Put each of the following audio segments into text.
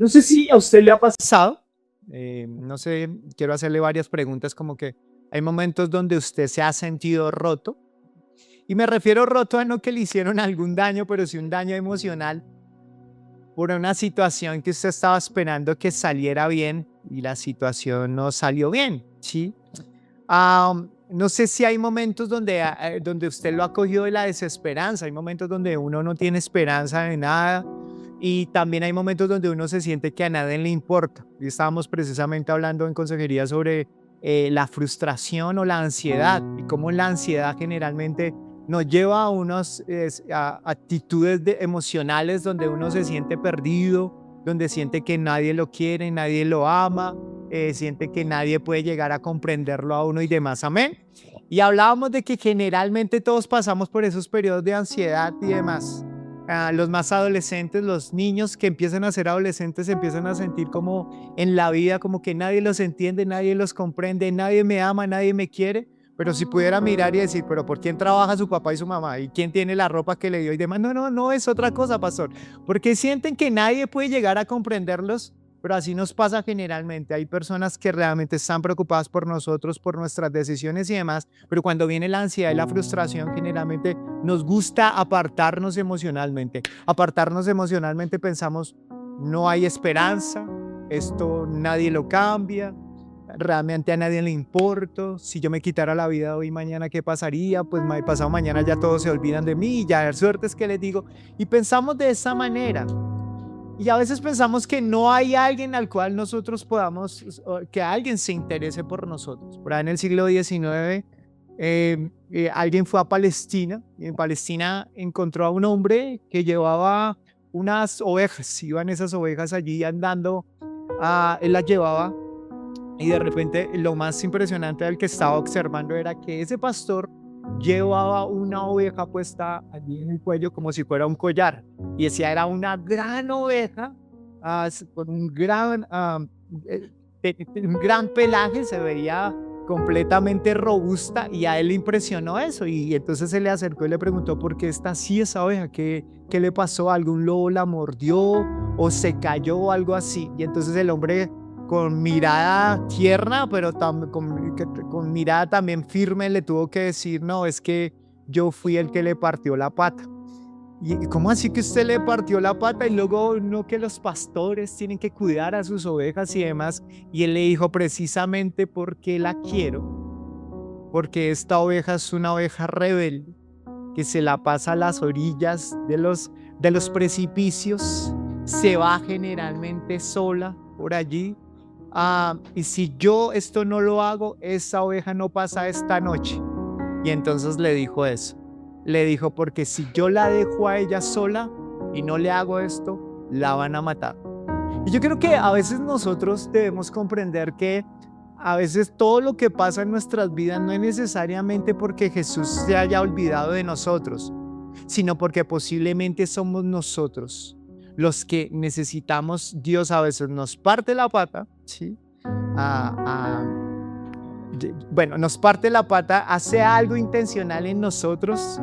No sé si a usted le ha pasado, no sé, quiero hacerle varias preguntas como que hay momentos donde usted se ha sentido roto y me refiero roto a no que le hicieron algún daño, pero sí un daño emocional por una situación que usted estaba esperando que saliera bien y la situación no salió bien, ¿sí? No sé si hay momentos donde usted lo ha cogido de la desesperanza, hay momentos donde uno no tiene esperanza de nada y también hay momentos donde uno se siente que a nadie le importa. Y estábamos precisamente hablando en consejería sobre la frustración o la ansiedad y cómo la ansiedad generalmente nos lleva a unas actitudes emocionales donde uno se siente perdido, donde siente que nadie lo quiere, nadie lo ama, siente que nadie puede llegar a comprenderlo a uno y demás, amén. Y hablábamos de que generalmente todos pasamos por esos periodos de ansiedad y demás. Los más adolescentes, los niños que empiezan a ser adolescentes, empiezan a sentir como en la vida, como que nadie los entiende, nadie los comprende, nadie me ama, nadie me quiere. Pero si pudiera mirar y decir, pero ¿por quién trabaja su papá y su mamá? ¿Y quién tiene la ropa que le dio y demás? No, no, no es otra cosa, pastor. Porque sienten que nadie puede llegar a comprenderlos, pero así nos pasa generalmente. Hay personas que realmente están preocupadas por nosotros, por nuestras decisiones y demás, pero cuando viene la ansiedad y la frustración, generalmente nos gusta apartarnos emocionalmente. Apartarnos emocionalmente pensamos, no hay esperanza, esto nadie lo cambia, realmente a nadie le importo, si yo me quitara la vida hoy, mañana, ¿qué pasaría? Pues pasado mañana ya todos se olvidan de mí, ya suerte es que les digo, y pensamos de esa manera. Y a veces pensamos que no hay alguien al cual nosotros podamos, que alguien se interese por nosotros. Por ahí en el siglo XIX, alguien fue a Palestina y en Palestina encontró a un hombre que llevaba unas ovejas, iban esas ovejas allí andando, él las llevaba y de repente lo más impresionante del que estaba observando era que ese pastor llevaba una oveja puesta allí en el cuello como si fuera un collar. Y decía, era una gran oveja con eh, un gran pelaje, se veía completamente robusta y a él le impresionó eso. Y entonces se le acercó y le preguntó, ¿por qué está así esa oveja? ¿Qué le pasó? ¿Algún lobo la mordió o se cayó o algo así? Y entonces el hombre con mirada tierna, pero con mirada también firme, le tuvo que decir, no, es que yo fui el que le partió la pata. ¿Y cómo así que usted le partió la pata? Y luego no, que los pastores tienen que cuidar a sus ovejas y demás. Y él le dijo, precisamente porque la quiero, porque esta oveja es una oveja rebelde que se la pasa a las orillas de los precipicios, se va generalmente sola por allí. Y si yo esto no lo hago, esa oveja no pasa esta noche. Y entonces le dijo eso. Le dijo, porque si yo la dejo a ella sola y no le hago esto, la van a matar. Y yo creo que a veces nosotros debemos comprender que a veces todo lo que pasa en nuestras vidas no es necesariamente porque Jesús se haya olvidado de nosotros, sino porque posiblemente somos nosotros los que necesitamos. Dios a veces nos parte la pata, ¿sí? Bueno, nos parte la pata, hace algo intencional en nosotros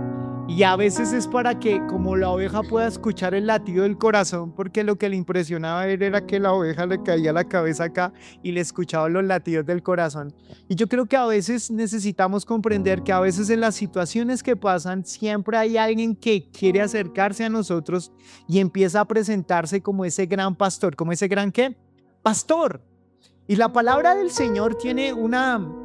y a veces es para que como la oveja pueda escuchar el latido del corazón, porque lo que le impresionaba a él era que la oveja le caía la cabeza acá y le escuchaba los latidos del corazón. Y yo creo que a veces necesitamos comprender que a veces en las situaciones que pasan siempre hay alguien que quiere acercarse a nosotros y empieza a presentarse como ese gran pastor, como ese gran ¿qué? Pastor. Y la palabra del Señor tiene una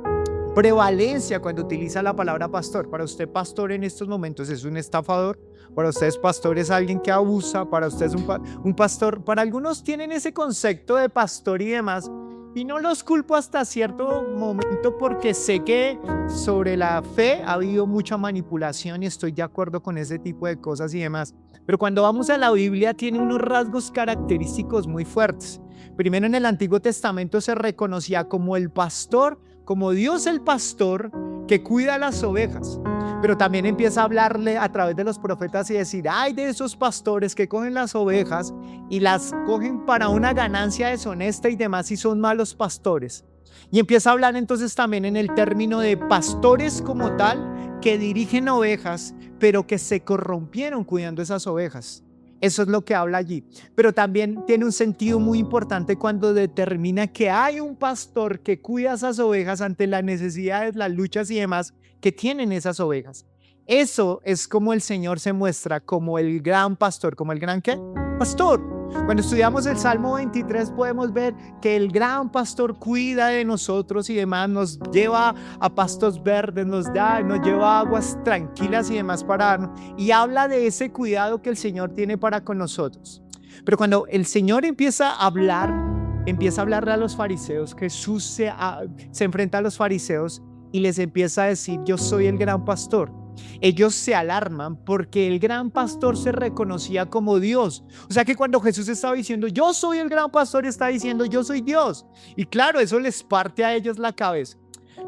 prevalencia cuando utiliza la palabra pastor. Para usted, pastor en estos momentos es un estafador. Para ustedes, pastor es alguien que abusa. Para ustedes, un pastor. Para algunos tienen ese concepto de pastor y demás. Y no los culpo hasta cierto momento porque sé que sobre la fe ha habido mucha manipulación y estoy de acuerdo con ese tipo de cosas y demás. Pero cuando vamos a la Biblia tiene unos rasgos característicos muy fuertes. Primero, en el Antiguo Testamento se reconocía como el pastor, como Dios el pastor que cuida las ovejas. Pero también empieza a hablarle a través de los profetas y decir, ay de esos pastores que cogen las ovejas y las cogen para una ganancia deshonesta y demás y son malos pastores. Y empieza a hablar entonces también en el término de pastores como tal que dirigen ovejas, pero que se corrompieron cuidando esas ovejas. Eso es lo que habla allí. Pero también tiene un sentido muy importante cuando determina que hay un pastor que cuida esas ovejas ante las necesidades, las luchas y demás que tienen esas ovejas. Eso es como el Señor se muestra como el gran pastor, como el gran ¿qué? Pastor. Cuando estudiamos el Salmo 23 podemos ver que el gran pastor cuida de nosotros y demás, nos lleva a pastos verdes, nos lleva a aguas tranquilas y demás para darnos, y habla de ese cuidado que el Señor tiene para con nosotros. Pero cuando el Señor empieza a hablarle a los fariseos, Jesús se enfrenta a los fariseos y les empieza a decir: yo soy el gran pastor. Ellos se alarman porque el gran pastor se reconocía como Dios. O sea que cuando Jesús estaba diciendo yo soy el gran pastor, está diciendo yo soy Dios. Y claro, eso les parte a ellos la cabeza.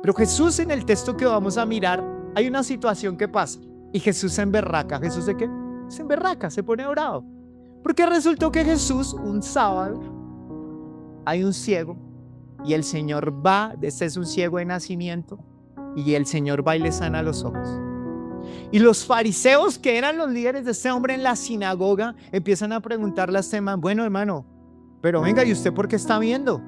Pero Jesús, en el texto que vamos a mirar, hay una situación que pasa y Jesús se emberraca. ¿Jesús de qué? Se emberraca, se pone bravo. Porque resultó que Jesús, un sábado, hay un ciego y el Señor va, este es un ciego de nacimiento, y el Señor va y le sana los ojos. Y los fariseos, que eran los líderes de este hombre en la sinagoga, empiezan a preguntarle a este man: bueno, hermano, pero venga, ¿y usted por qué está viendo?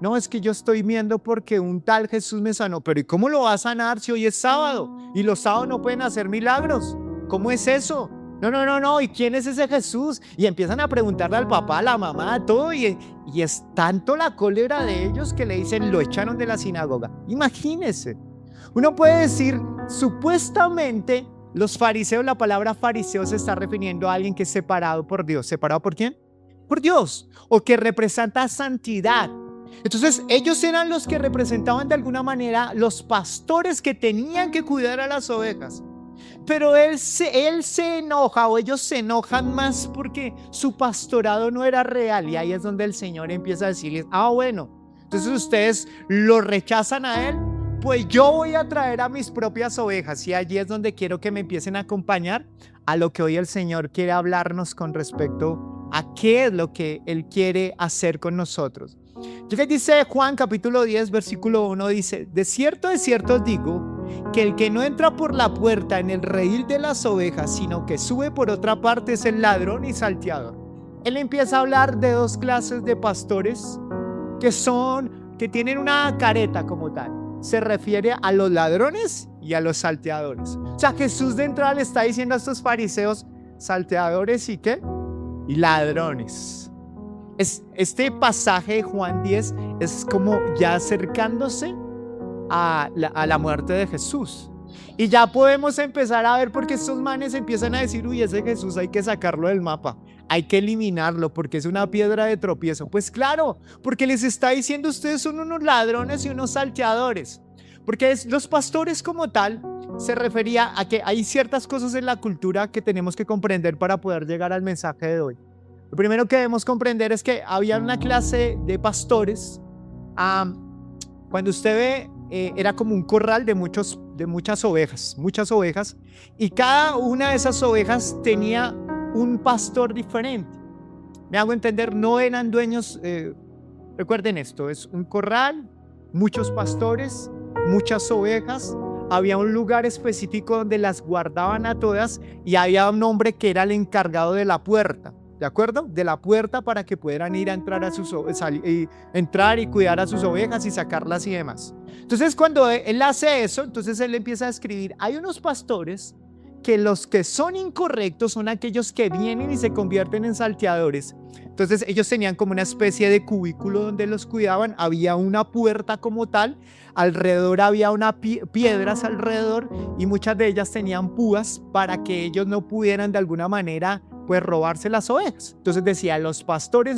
No, es que yo estoy viendo porque un tal Jesús me sanó. Pero ¿y cómo lo va a sanar si hoy es sábado? Y los sábados no pueden hacer milagros. ¿Cómo es eso? No. ¿Y quién es ese Jesús? Y empiezan a preguntarle al papá, a la mamá, a todo. Y es tanto la cólera de ellos que le dicen: lo echaron de la sinagoga. Imagínense. Uno puede decir, supuestamente los fariseos, la palabra fariseo se está refiriendo a alguien que es separado por Dios. ¿Separado por quién? Por Dios. O que representa santidad. Entonces ellos eran los que representaban de alguna manera los pastores que tenían que cuidar a las ovejas. Pero él se enoja, o ellos se enojan más porque su pastorado no era real. Y ahí es donde el Señor empieza a decirles: bueno, entonces ustedes lo rechazan a él, pues yo voy a traer a mis propias ovejas. Y allí es donde quiero que me empiecen a acompañar a lo que hoy el Señor quiere hablarnos con respecto a qué es lo que Él quiere hacer con nosotros. Yo que dice Juan capítulo 10 versículo 1, dice: de cierto os digo que el que no entra por la puerta en el redil de las ovejas, sino que sube por otra parte, es el ladrón y salteador. Él empieza a hablar de dos clases de pastores que tienen una careta como tal. Se refiere a los ladrones y a los salteadores. O sea, Jesús de entrada le está diciendo a estos fariseos: salteadores y ¿qué? Y ladrones. Este pasaje de Juan 10 es como ya acercándose a la muerte de Jesús. Y ya podemos empezar a ver por qué estos manes empiezan a decir: uy, ese Jesús hay que sacarlo del mapa, hay que eliminarlo porque es una piedra de tropiezo. Pues claro, porque les está diciendo: ustedes son unos ladrones y unos salteadores. Porque los pastores como tal se refería a que hay ciertas cosas en la cultura que tenemos que comprender para poder llegar al mensaje de hoy. Lo primero que debemos comprender es que había una clase de pastores. Cuando usted ve, era como un corral de muchas ovejas, y cada una de esas ovejas tenía un pastor diferente. Me hago entender, no eran dueños. Recuerden esto: es un corral, muchos pastores, muchas ovejas. Había un lugar específico donde las guardaban a todas, y había un hombre que era el encargado de la puerta. ¿De acuerdo? De la puerta, para que pudieran ir a entrar y cuidar a sus ovejas y sacarlas y demás. Entonces, cuando él hace eso, entonces él empieza a escribir: hay unos pastores que los que son incorrectos son aquellos que vienen y se convierten en salteadores. Entonces ellos tenían como una especie de cubículo donde los cuidaban. Había una puerta como tal, alrededor había piedras alrededor, y muchas de ellas tenían púas para que ellos no pudieran de alguna manera pues robarse las ovejas. Entonces decía: los pastores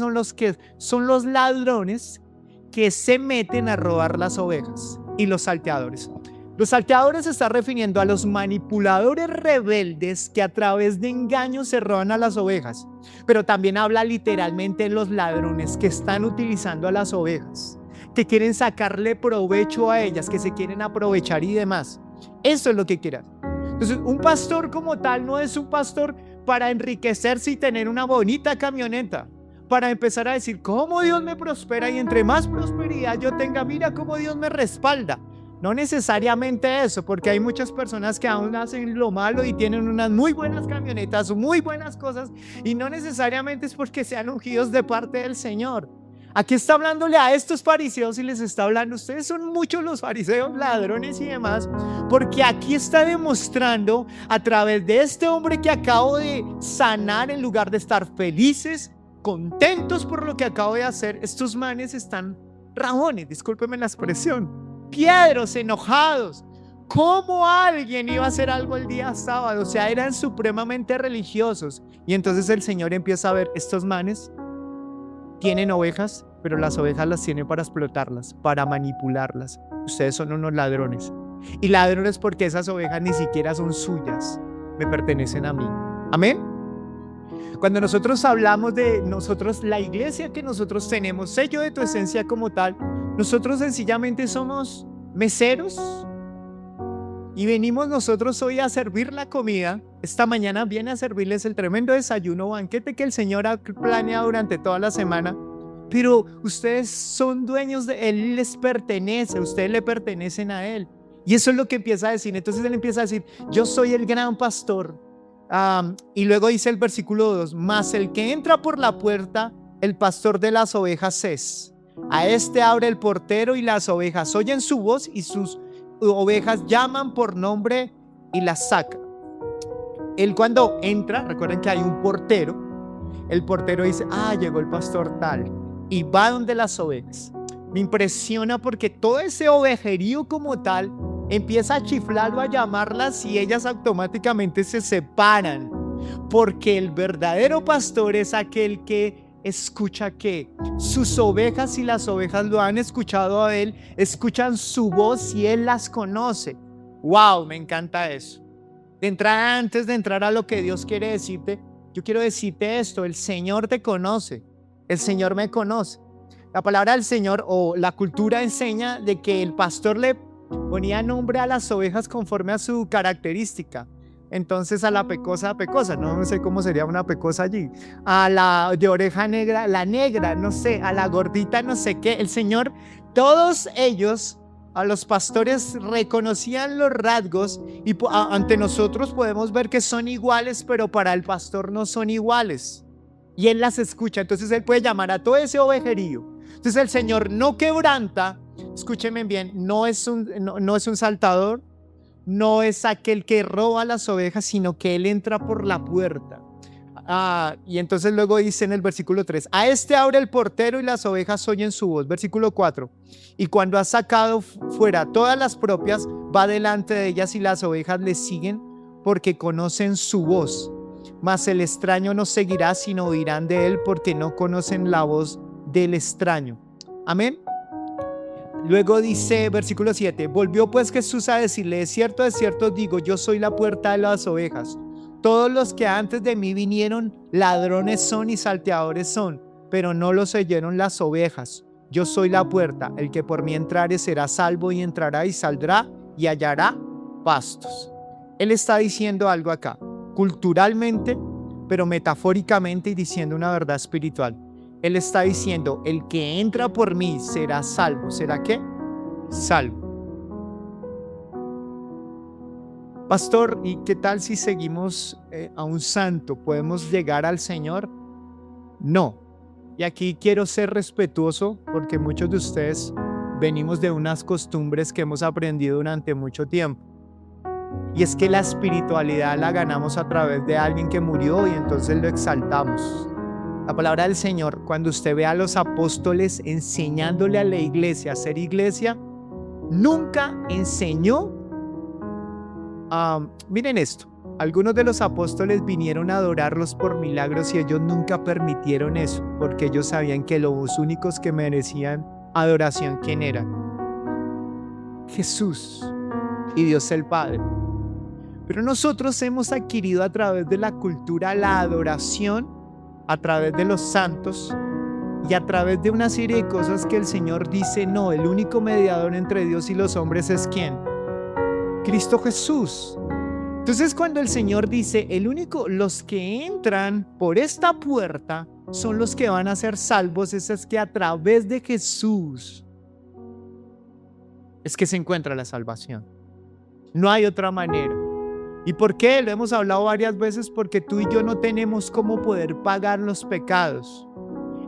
son los ladrones que se meten a robar las ovejas, y los salteadores. Los salteadores se está refiriendo a los manipuladores rebeldes que a través de engaños se roban a las ovejas. Pero también habla literalmente de los ladrones que están utilizando a las ovejas, que quieren sacarle provecho a ellas, que se quieren aprovechar y demás. Eso es lo que quieren. Entonces, un pastor como tal no es un pastor para enriquecerse y tener una bonita camioneta, para empezar a decir: cómo Dios me prospera, y entre más prosperidad yo tenga, mira cómo Dios me respalda. No necesariamente eso, porque hay muchas personas que aún hacen lo malo y tienen unas muy buenas camionetas o muy buenas cosas, y no necesariamente es porque sean ungidos de parte del Señor. Aquí está hablándole a estos fariseos y les está hablando, ustedes son muchos los fariseos, ladrones y demás, porque aquí está demostrando a través de este hombre que acabo de sanar, en lugar de estar felices, contentos por lo que acabo de hacer, estos manes están rabones, discúlpenme la expresión, piedros, enojados. ¿Cómo alguien iba a hacer algo el día sábado? O sea, eran supremamente religiosos. Y entonces el Señor empieza a ver, estos manes tienen ovejas, pero las ovejas las tienen para explotarlas, para manipularlas. Ustedes son unos ladrones. Y ladrones porque esas ovejas ni siquiera son suyas, me pertenecen a mí. Amén. Cuando nosotros hablamos de nosotros, la iglesia que nosotros tenemos, sello de tu esencia como tal, nosotros sencillamente somos meseros y venimos nosotros hoy a servir la comida. Esta mañana viene a servirles el tremendo desayuno, banquete que el Señor ha planeado durante toda la semana. Pero ustedes son dueños de Él, les pertenece, ustedes le pertenecen a Él. Y eso es lo que empieza a decir. Entonces Él empieza a decir, yo soy el gran pastor. Y luego dice el versículo 2, mas el que entra por la puerta, el pastor de las ovejas es. A este abre el portero y las ovejas oyen su voz y sus ovejas llaman por nombre y las saca. Él cuando entra, recuerden que hay un portero, el portero dice, llegó el pastor tal, y va donde las ovejas. Me impresiona porque todo ese ovejerío como tal empieza a chiflar o a llamarlas y ellas automáticamente se separan, porque el verdadero pastor es aquel que escucha que sus ovejas, y las ovejas lo han escuchado a él, escuchan su voz y él las conoce. Wow, me encanta eso. Antes de entrar a lo que Dios quiere decirte, yo quiero decirte esto: el Señor te conoce, el Señor me conoce. La palabra del Señor o la cultura enseña de que el pastor le ponía nombre a las ovejas conforme a su característica. Entonces a la pecosa, no sé cómo sería una pecosa allí, a la de oreja negra, la negra, no sé, a la gordita, no sé qué. El Señor, todos ellos, a los pastores reconocían los rasgos y ante nosotros podemos ver que son iguales, pero para el pastor no son iguales. Y Él las escucha, entonces Él puede llamar a todo ese ovejerío. Entonces el Señor no quebranta, escúchenme bien, no es un saltador, no es aquel que roba las ovejas, sino que Él entra por la puerta. Y entonces luego dice en el versículo 3, a este abre el portero y las ovejas oyen su voz. Versículo 4, y cuando ha sacado fuera todas las propias, va delante de ellas y las ovejas le siguen porque conocen su voz. Mas el extraño no seguirá, sino oirán de él porque no conocen la voz del extraño. Amén. Luego dice versículo 7, volvió pues Jesús a decirle, de cierto digo, yo soy la puerta de las ovejas. Todos los que antes de mí vinieron, ladrones son y salteadores son, pero no los oyeron las ovejas. Yo soy la puerta, el que por mí entrare será salvo y entrará y saldrá y hallará pastos. Él está diciendo algo acá, culturalmente, pero metafóricamente y diciendo una verdad espiritual. Él está diciendo, el que entra por mí será salvo. ¿Será qué? Salvo. Pastor, ¿y qué tal si seguimos a un santo? ¿Podemos llegar al Señor? No. Y aquí quiero ser respetuoso porque muchos de ustedes venimos de unas costumbres que hemos aprendido durante mucho tiempo. Y es que la espiritualidad la ganamos a través de alguien que murió y entonces lo exaltamos. La palabra del Señor, cuando usted ve a los apóstoles enseñándole a la iglesia a ser iglesia, nunca enseñó. Miren esto, algunos de los apóstoles vinieron a adorarlos por milagros y ellos nunca permitieron eso, porque ellos sabían que los únicos que merecían adoración, ¿quién eran? Jesús y Dios el Padre. Pero nosotros hemos adquirido a través de la cultura la adoración, a través de los santos y a través de una serie de cosas que el Señor dice, no, el único mediador entre Dios y los hombres es ¿quién? Cristo Jesús. Entonces cuando el Señor dice, los que entran por esta puerta son los que van a ser salvos, es que a través de Jesús es que se encuentra la salvación. No hay otra manera. ¿Y por qué? Lo hemos hablado varias veces, porque tú y yo no tenemos cómo poder pagar los pecados.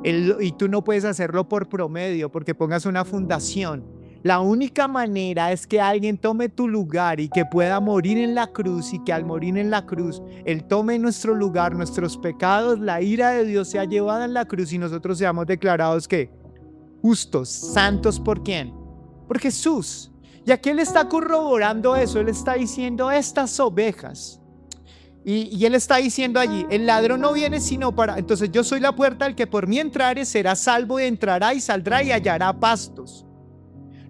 Y tú no puedes hacerlo por promedio, porque pongas una fundación. La única manera es que alguien tome tu lugar y que pueda morir en la cruz, y que al morir en la cruz, Él tome nuestro lugar, nuestros pecados, la ira de Dios sea llevada en la cruz y nosotros seamos declarados ¿qué? Justos, santos. ¿Por quién? Por Jesús. Y aquí Él está corroborando eso. Él está diciendo estas ovejas. Y Él está diciendo allí, el ladrón no viene sino para... Entonces yo soy la puerta, el que por mí entrare será salvo, y entrará y saldrá y hallará pastos.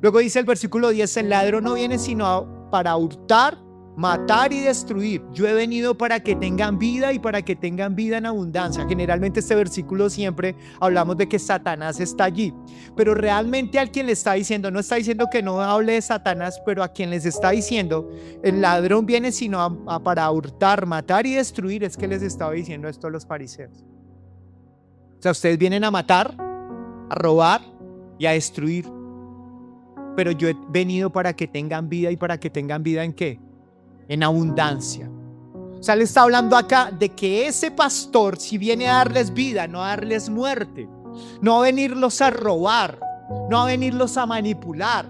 Luego dice el versículo 10, el ladrón no viene sino para hurtar, matar y destruir. Yo he venido para que tengan vida y para que tengan vida en abundancia. Generalmente este versículo siempre hablamos de que Satanás está allí, pero realmente al quien le está diciendo, no está diciendo que no hable de Satanás, pero a quien les está diciendo, el ladrón viene sino para hurtar, matar y destruir, es que les estaba diciendo esto a los fariseos. O sea, ustedes vienen a matar, a robar y a destruir, pero yo he venido para que tengan vida, y para que tengan vida ¿en qué? En abundancia. O sea, le está hablando acá de que ese pastor, si viene a darles vida, no a darles muerte, no a venirlos a robar, no a venirlos a manipular.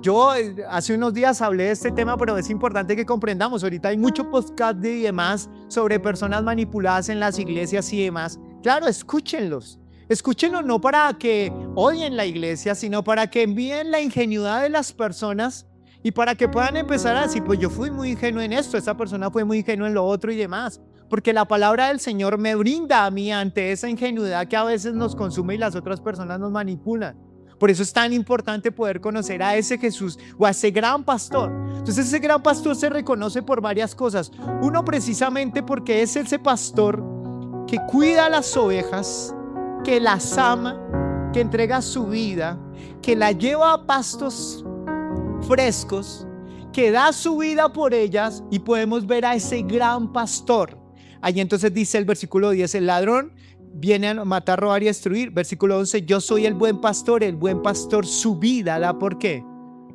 Yo hace unos días hablé de este tema, pero es importante que comprendamos. Ahorita hay mucho podcast y demás sobre personas manipuladas en las iglesias y demás. Claro, escúchenlos. Escúchenlos no para que odien la iglesia, sino para que envíen la ingenuidad de las personas y para que puedan empezar a decir, pues yo fui muy ingenuo en esto, esa persona fue muy ingenua en lo otro y demás. Porque la palabra del Señor me brinda a mí ante esa ingenuidad que a veces nos consume y las otras personas nos manipulan. Por eso es tan importante poder conocer a ese Jesús o a ese gran pastor. Entonces ese gran pastor se reconoce por varias cosas. Uno, precisamente porque es ese pastor que cuida a las ovejas, que las ama, que entrega su vida, que la lleva a pastos frescos, que da su vida por ellas, y podemos ver a ese gran pastor. Allí entonces dice el versículo 10, el ladrón viene a matar, robar y destruir. Versículo 11, yo soy el buen pastor su vida da, ¿por qué?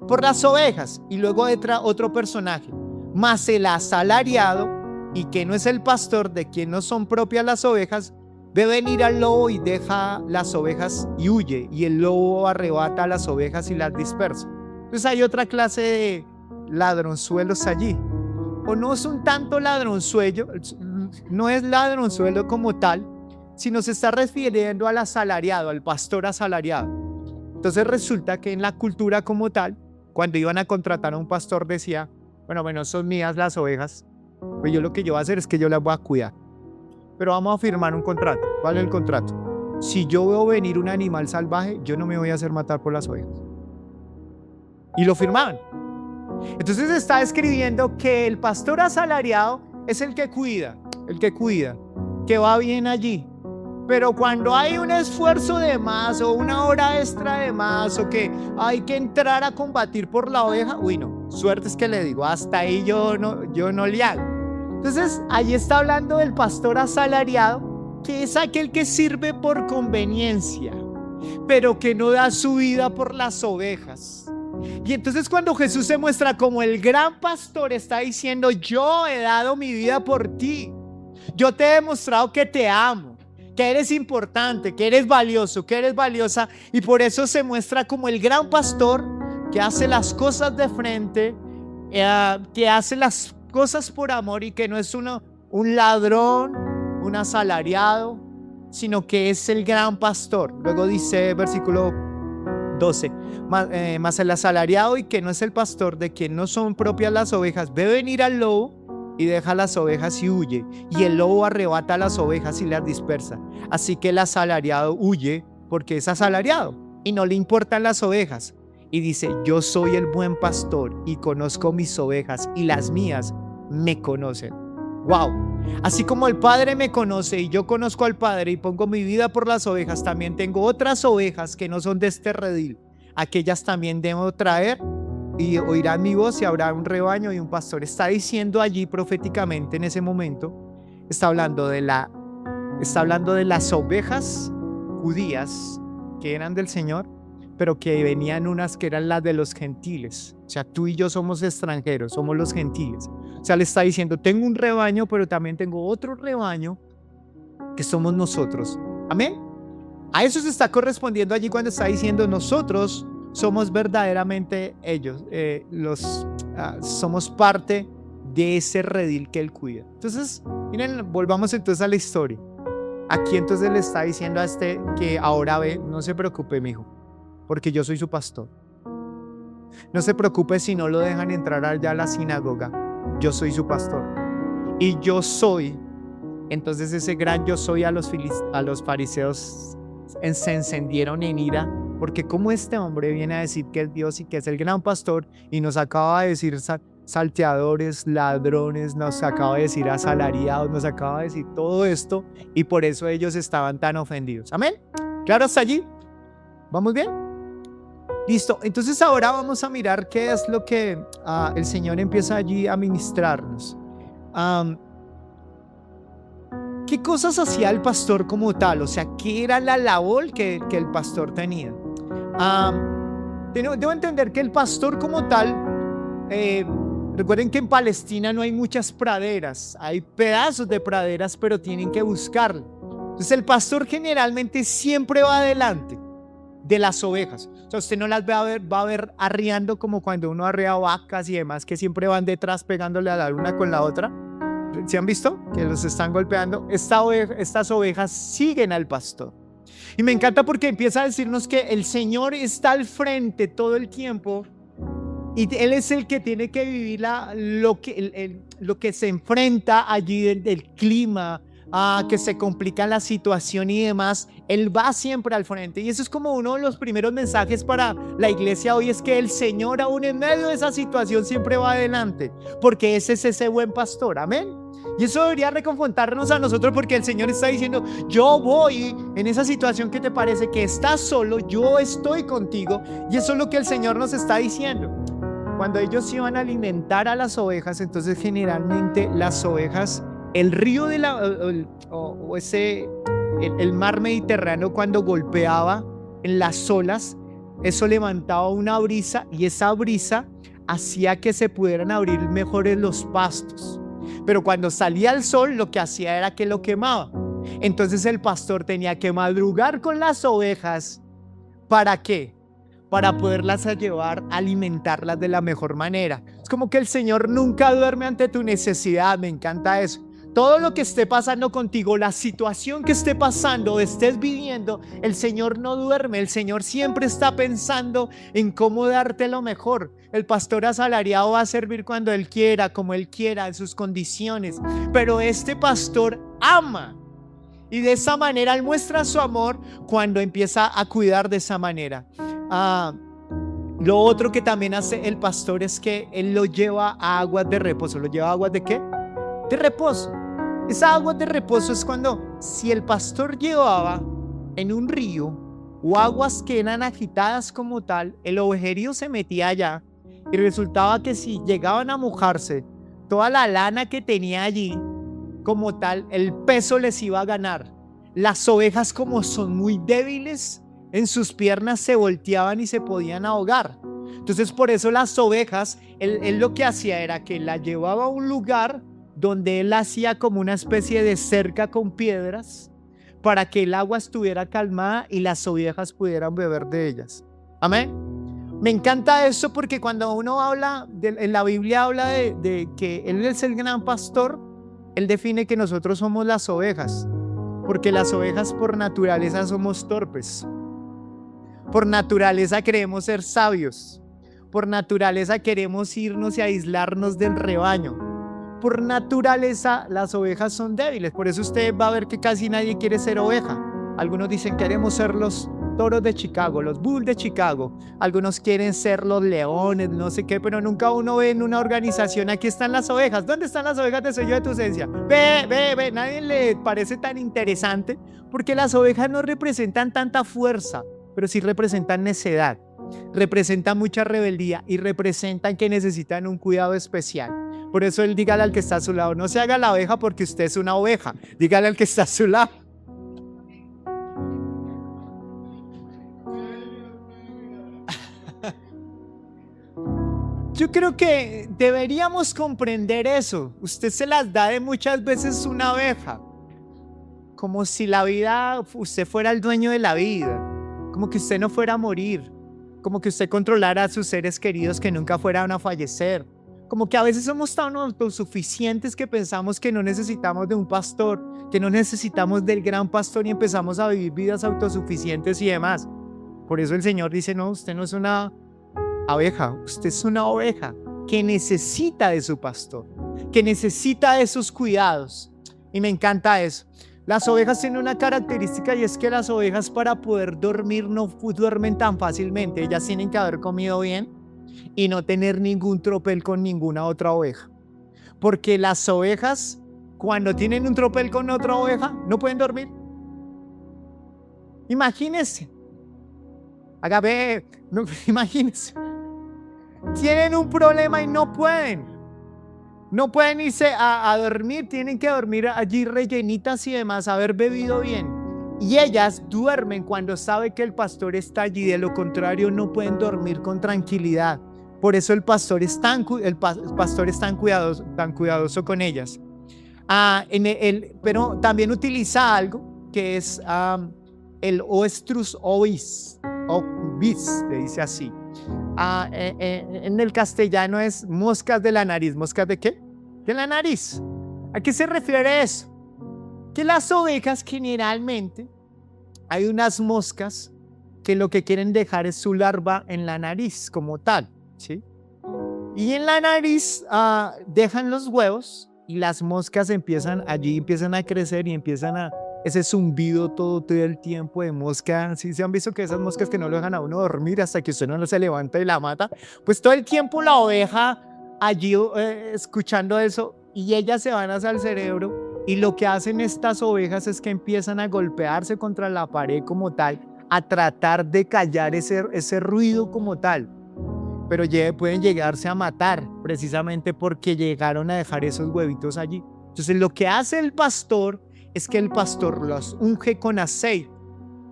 Por las ovejas. Y luego entra otro personaje, mas el asalariado, y que no es el pastor, de quien no son propias las ovejas, ve venir al lobo y deja las ovejas y huye, y el lobo arrebata a las ovejas y las dispersa. Entonces hay otra clase de ladronzuelos allí. O no es un tanto ladronzuelo, no es ladronzuelo como tal, sino se está refiriendo al asalariado, al pastor asalariado. Entonces resulta que en la cultura como tal, cuando iban a contratar a un pastor decía, bueno, son mías las ovejas, pues yo lo que yo voy a hacer es que yo las voy a cuidar. Pero vamos a firmar un contrato. ¿Cuál es el contrato? Si yo veo venir un animal salvaje, yo no me voy a hacer matar por las ovejas. Y lo firmaban. Entonces está escribiendo que el pastor asalariado es el que cuida, que va bien allí. Pero cuando hay un esfuerzo de más o una hora extra de más, o que hay que entrar a combatir por la oveja, uy no, suerte es que le digo, hasta ahí yo no le hago. Entonces, allí está hablando del pastor asalariado, que es aquel que sirve por conveniencia, pero que no da su vida por las ovejas. Y entonces cuando Jesús se muestra como el gran pastor, está diciendo, yo he dado mi vida por ti. Yo te he demostrado que te amo, que eres importante, que eres valioso, que eres valiosa. Y por eso se muestra como el gran pastor que hace las cosas de frente, que hace las cosas por amor, y que no es un ladrón, un asalariado, sino que es el gran pastor. Luego dice versículo 12, mas el asalariado, y que no es el pastor, de quien no son propias las ovejas, ve venir al lobo y deja las ovejas y huye, y el lobo arrebata a las ovejas y las dispersa. Así que el asalariado huye porque es asalariado y no le importan las ovejas. Y dice, yo soy el buen pastor y conozco mis ovejas, y las mías me conocen. Wow. Así como el Padre me conoce y yo conozco al Padre y pongo mi vida por las ovejas, también tengo otras ovejas que no son de este redil. Aquellas también debo traer, y oirán mi voz, y habrá un rebaño y un pastor. Está diciendo allí proféticamente en ese momento, está hablando de las ovejas judías que eran del Señor, pero que venían unas que eran las de los gentiles. O sea, tú y yo somos extranjeros, somos los gentiles. O sea, le está diciendo, tengo un rebaño, pero también tengo otro rebaño que somos nosotros. Amén. A eso se está correspondiendo allí cuando está diciendo nosotros somos verdaderamente ellos, somos parte de ese redil que él cuida. Entonces, miren, volvamos entonces a la historia. Aquí entonces le está diciendo a este que ahora ve, no se preocupe, mijo, porque yo soy su pastor. No se preocupe si no lo dejan entrar allá a la sinagoga. Yo soy su pastor. Y yo soy, entonces ese gran yo soy a los fariseos se encendieron en ira, porque como este hombre viene a decir que es Dios y que es el gran pastor y nos acaba de decir salteadores, ladrones, nos acaba de decir asalariados, nos acaba de decir todo esto, y por eso ellos estaban tan ofendidos. Amén. ¿Claro hasta allí? ¿Vamos bien? Listo. Entonces ahora vamos a mirar qué es lo que el Señor empieza allí a ministrarnos. ¿Qué cosas hacía el pastor como tal? O sea, ¿qué era la labor que el pastor tenía? Debo entender que el pastor como tal, recuerden que en Palestina no hay muchas praderas, hay pedazos de praderas, pero tienen que buscarlo. Entonces el pastor generalmente siempre va adelante de las ovejas. O sea, usted no las va a ver arriando como cuando uno arrea vacas y demás, que siempre van detrás pegándole a la una con la otra. ¿Se han visto? Que los están golpeando. Estas ovejas siguen al pastor. Y me encanta porque empieza a decirnos que el Señor está al frente todo el tiempo y Él es el que tiene que vivir lo que se enfrenta allí del clima, que se complica la situación y demás. Él va siempre al frente, y eso es como uno de los primeros mensajes para la iglesia hoy, es que el Señor aún en medio de esa situación siempre va adelante, porque ese es ese buen pastor. Amén. Y eso debería reconfortarnos a nosotros, porque el Señor está diciendo, yo voy en esa situación que te parece que estás solo, yo estoy contigo. Y eso es lo que el Señor nos está diciendo. Cuando ellos iban a alimentar a las ovejas, entonces generalmente las ovejas, el río de el mar Mediterráneo, cuando golpeaba en las olas, eso levantaba una brisa, y esa brisa hacía que se pudieran abrir mejores los pastos. Pero cuando salía el sol, lo que hacía era que lo quemaba. Entonces el pastor tenía que madrugar con las ovejas. ¿Para qué? Para poderlas llevar, alimentarlas de la mejor manera. Es como que el Señor nunca duerme ante tu necesidad. Me encanta eso. Todo lo que esté pasando contigo, la situación que esté pasando o estés viviendo, el Señor no duerme. El Señor siempre está pensando en cómo darte lo mejor. El pastor asalariado va a servir cuando él quiera, como él quiera, en sus condiciones. Pero este pastor ama. Y de esa manera él muestra su amor cuando empieza a cuidar de esa manera. Lo otro que también hace el pastor es que él lo lleva a aguas de reposo. ¿Lo lleva a aguas de qué? De reposo. Esa agua de reposo es cuando, si el pastor llevaba en un río o aguas que eran agitadas como tal, el ovejerío se metía allá, y resultaba que si llegaban a mojarse, toda la lana que tenía allí como tal, el peso les iba a ganar. Las ovejas, como son muy débiles, en sus piernas se volteaban y se podían ahogar. Entonces por eso las ovejas, él lo que hacía era que la llevaba a un lugar donde él hacía como una especie de cerca con piedras, para que el agua estuviera calmada y las ovejas pudieran beber de ellas. Amén. Me encanta eso, porque cuando uno habla, en la Biblia habla de que Él es el gran pastor, Él define que nosotros somos las ovejas, porque las ovejas por naturaleza somos torpes. Por naturaleza queremos ser sabios. Por naturaleza queremos irnos y aislarnos del rebaño. Por naturaleza las ovejas son débiles. Por eso usted va a ver que casi nadie quiere ser oveja. Algunos dicen queremos ser los toros de Chicago, los bulls de Chicago. Algunos quieren ser los leones, no sé qué, pero nunca uno ve en una organización, aquí están las ovejas. ¿Dónde están las ovejas de sello de tu esencia? Ve. Nadie le parece tan interesante, porque las ovejas no representan tanta fuerza, pero sí representan necedad, representan mucha rebeldía y representan que necesitan un cuidado especial. Por eso él, dígale al que está a su lado, no se haga la oveja porque usted es una oveja. Dígale al que está a su lado. Yo creo que deberíamos comprender eso. Usted se las da de muchas veces una oveja, como si la vida, usted fuera el dueño de la vida, como que usted no fuera a morir, como que usted controlara a sus seres queridos que nunca fueran a fallecer. Como que a veces somos tan autosuficientes que pensamos que no necesitamos de un pastor, que no necesitamos del gran pastor y empezamos a vivir vidas autosuficientes y demás. Por eso el Señor dice, no, usted no es una abeja, usted es una oveja que necesita de su pastor, que necesita de sus cuidados. Y me encanta eso. Las ovejas tienen una característica y es que las ovejas para poder dormir no duermen tan fácilmente. Ellas tienen que haber comido bien y no tener ningún tropel con ninguna otra oveja. Porque las ovejas, cuando tienen un tropel con otra oveja, no pueden dormir. Imagínense. Imagínense. Tienen un problema y no pueden. No pueden irse a dormir, tienen que dormir allí rellenitas y demás, haber bebido bien. Y ellas duermen cuando saben que el pastor está allí, de lo contrario no pueden dormir con tranquilidad. Por eso el pastor es tan cuidadoso con ellas. Pero también utiliza algo que es el Oestrus ovis, le dice así. En el castellano es moscas de la nariz. ¿Moscas de qué? De la nariz. ¿A qué se refiere eso? Que las ovejas generalmente hay unas moscas que lo que quieren dejar es su larva en la nariz como tal, ¿sí? Y en la nariz dejan los huevos y las moscas empiezan a crecer y empiezan a ese zumbido todo el tiempo de mosca. ¿Sí se han visto que esas moscas que no lo dejan a uno dormir hasta que usted no se levanta y la mata? Pues todo el tiempo la oveja allí escuchando eso y ellas se van hacia el cerebro y lo que hacen estas ovejas es que empiezan a golpearse contra la pared como tal, a tratar de callar ese ruido como tal. Pero pueden llegarse a matar precisamente porque llegaron a dejar esos huevitos allí. Entonces lo que hace el pastor es que el pastor los unge con aceite.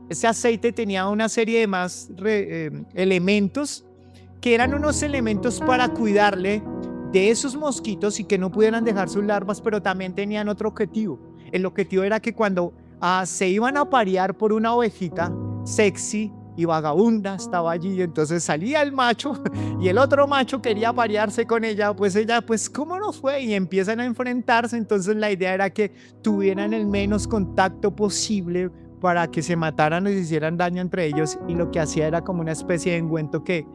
Ese aceite tenía una serie de más elementos que eran unos elementos para cuidarle de esos mosquitos y que no pudieran dejar sus larvas, pero también tenían otro objetivo. El objetivo era que cuando se iban a parear por una ovejita sexy y vagabunda, estaba allí, entonces salía el macho y el otro macho quería parearse con ella, pues ella, pues cómo no fue, y empiezan a enfrentarse. Entonces la idea era que tuvieran el menos contacto posible para que se mataran o se hicieran daño entre ellos, y lo que hacía era como una especie de engüento que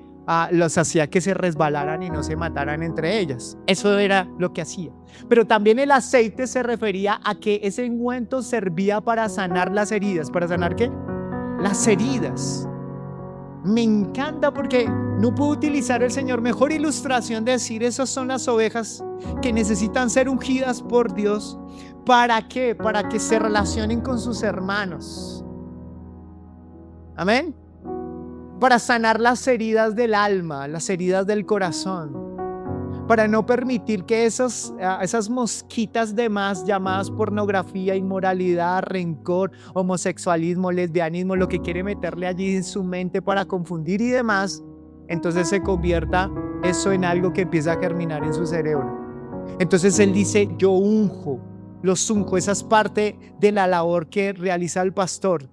los hacía que se resbalaran y no se mataran entre ellas. Eso era lo que hacía. Pero también el aceite se refería a que ese engüento servía para sanar las heridas. ¿Para sanar qué? Las heridas. Me encanta porque no puedo utilizar el Señor mejor ilustración de decir, esas son las ovejas que necesitan ser ungidas por Dios. ¿Para qué? Para que se relacionen con sus hermanos. Amén. Para sanar las heridas del alma, las heridas del corazón. Para no permitir que esas mosquitas de más llamadas pornografía, inmoralidad, rencor, homosexualismo, lesbianismo, lo que quiere meterle allí en su mente para confundir y demás, entonces se convierta eso en algo que empieza a germinar en su cerebro. Entonces él dice, yo los unjo. Esa es parte de la labor que realiza el pastor.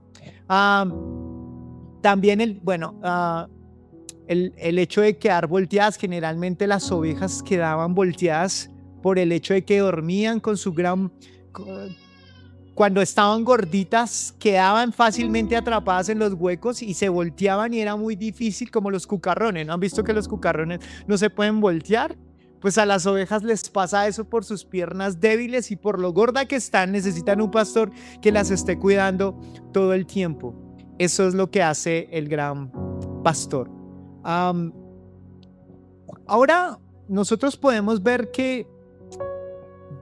También el hecho de quedar volteadas, generalmente las ovejas quedaban volteadas por el hecho de que dormían con su cuando estaban gorditas, quedaban fácilmente atrapadas en los huecos y se volteaban y era muy difícil, como los cucarrones. ¿No han visto que los cucarrones no se pueden voltear? Pues a las ovejas les pasa eso por sus piernas débiles y por lo gorda que están, necesitan un pastor que las esté cuidando todo el tiempo. Eso es lo que hace el gran pastor. Ahora nosotros podemos ver que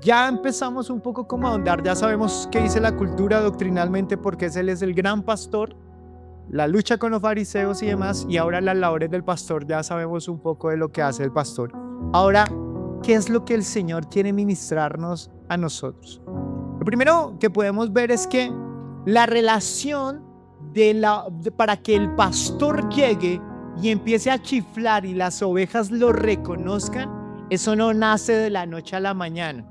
ya empezamos un poco como a ahondar, ya sabemos qué dice la cultura doctrinalmente, porque él es el gran pastor, la lucha con los fariseos y demás, y ahora las labores del pastor, ya sabemos un poco de lo que hace el pastor. Ahora, ¿qué es lo que el Señor quiere ministrarnos a nosotros? Lo primero que podemos ver es que la relación para que el pastor llegue y empiece a chiflar y las ovejas lo reconozcan, eso no nace de la noche a la mañana.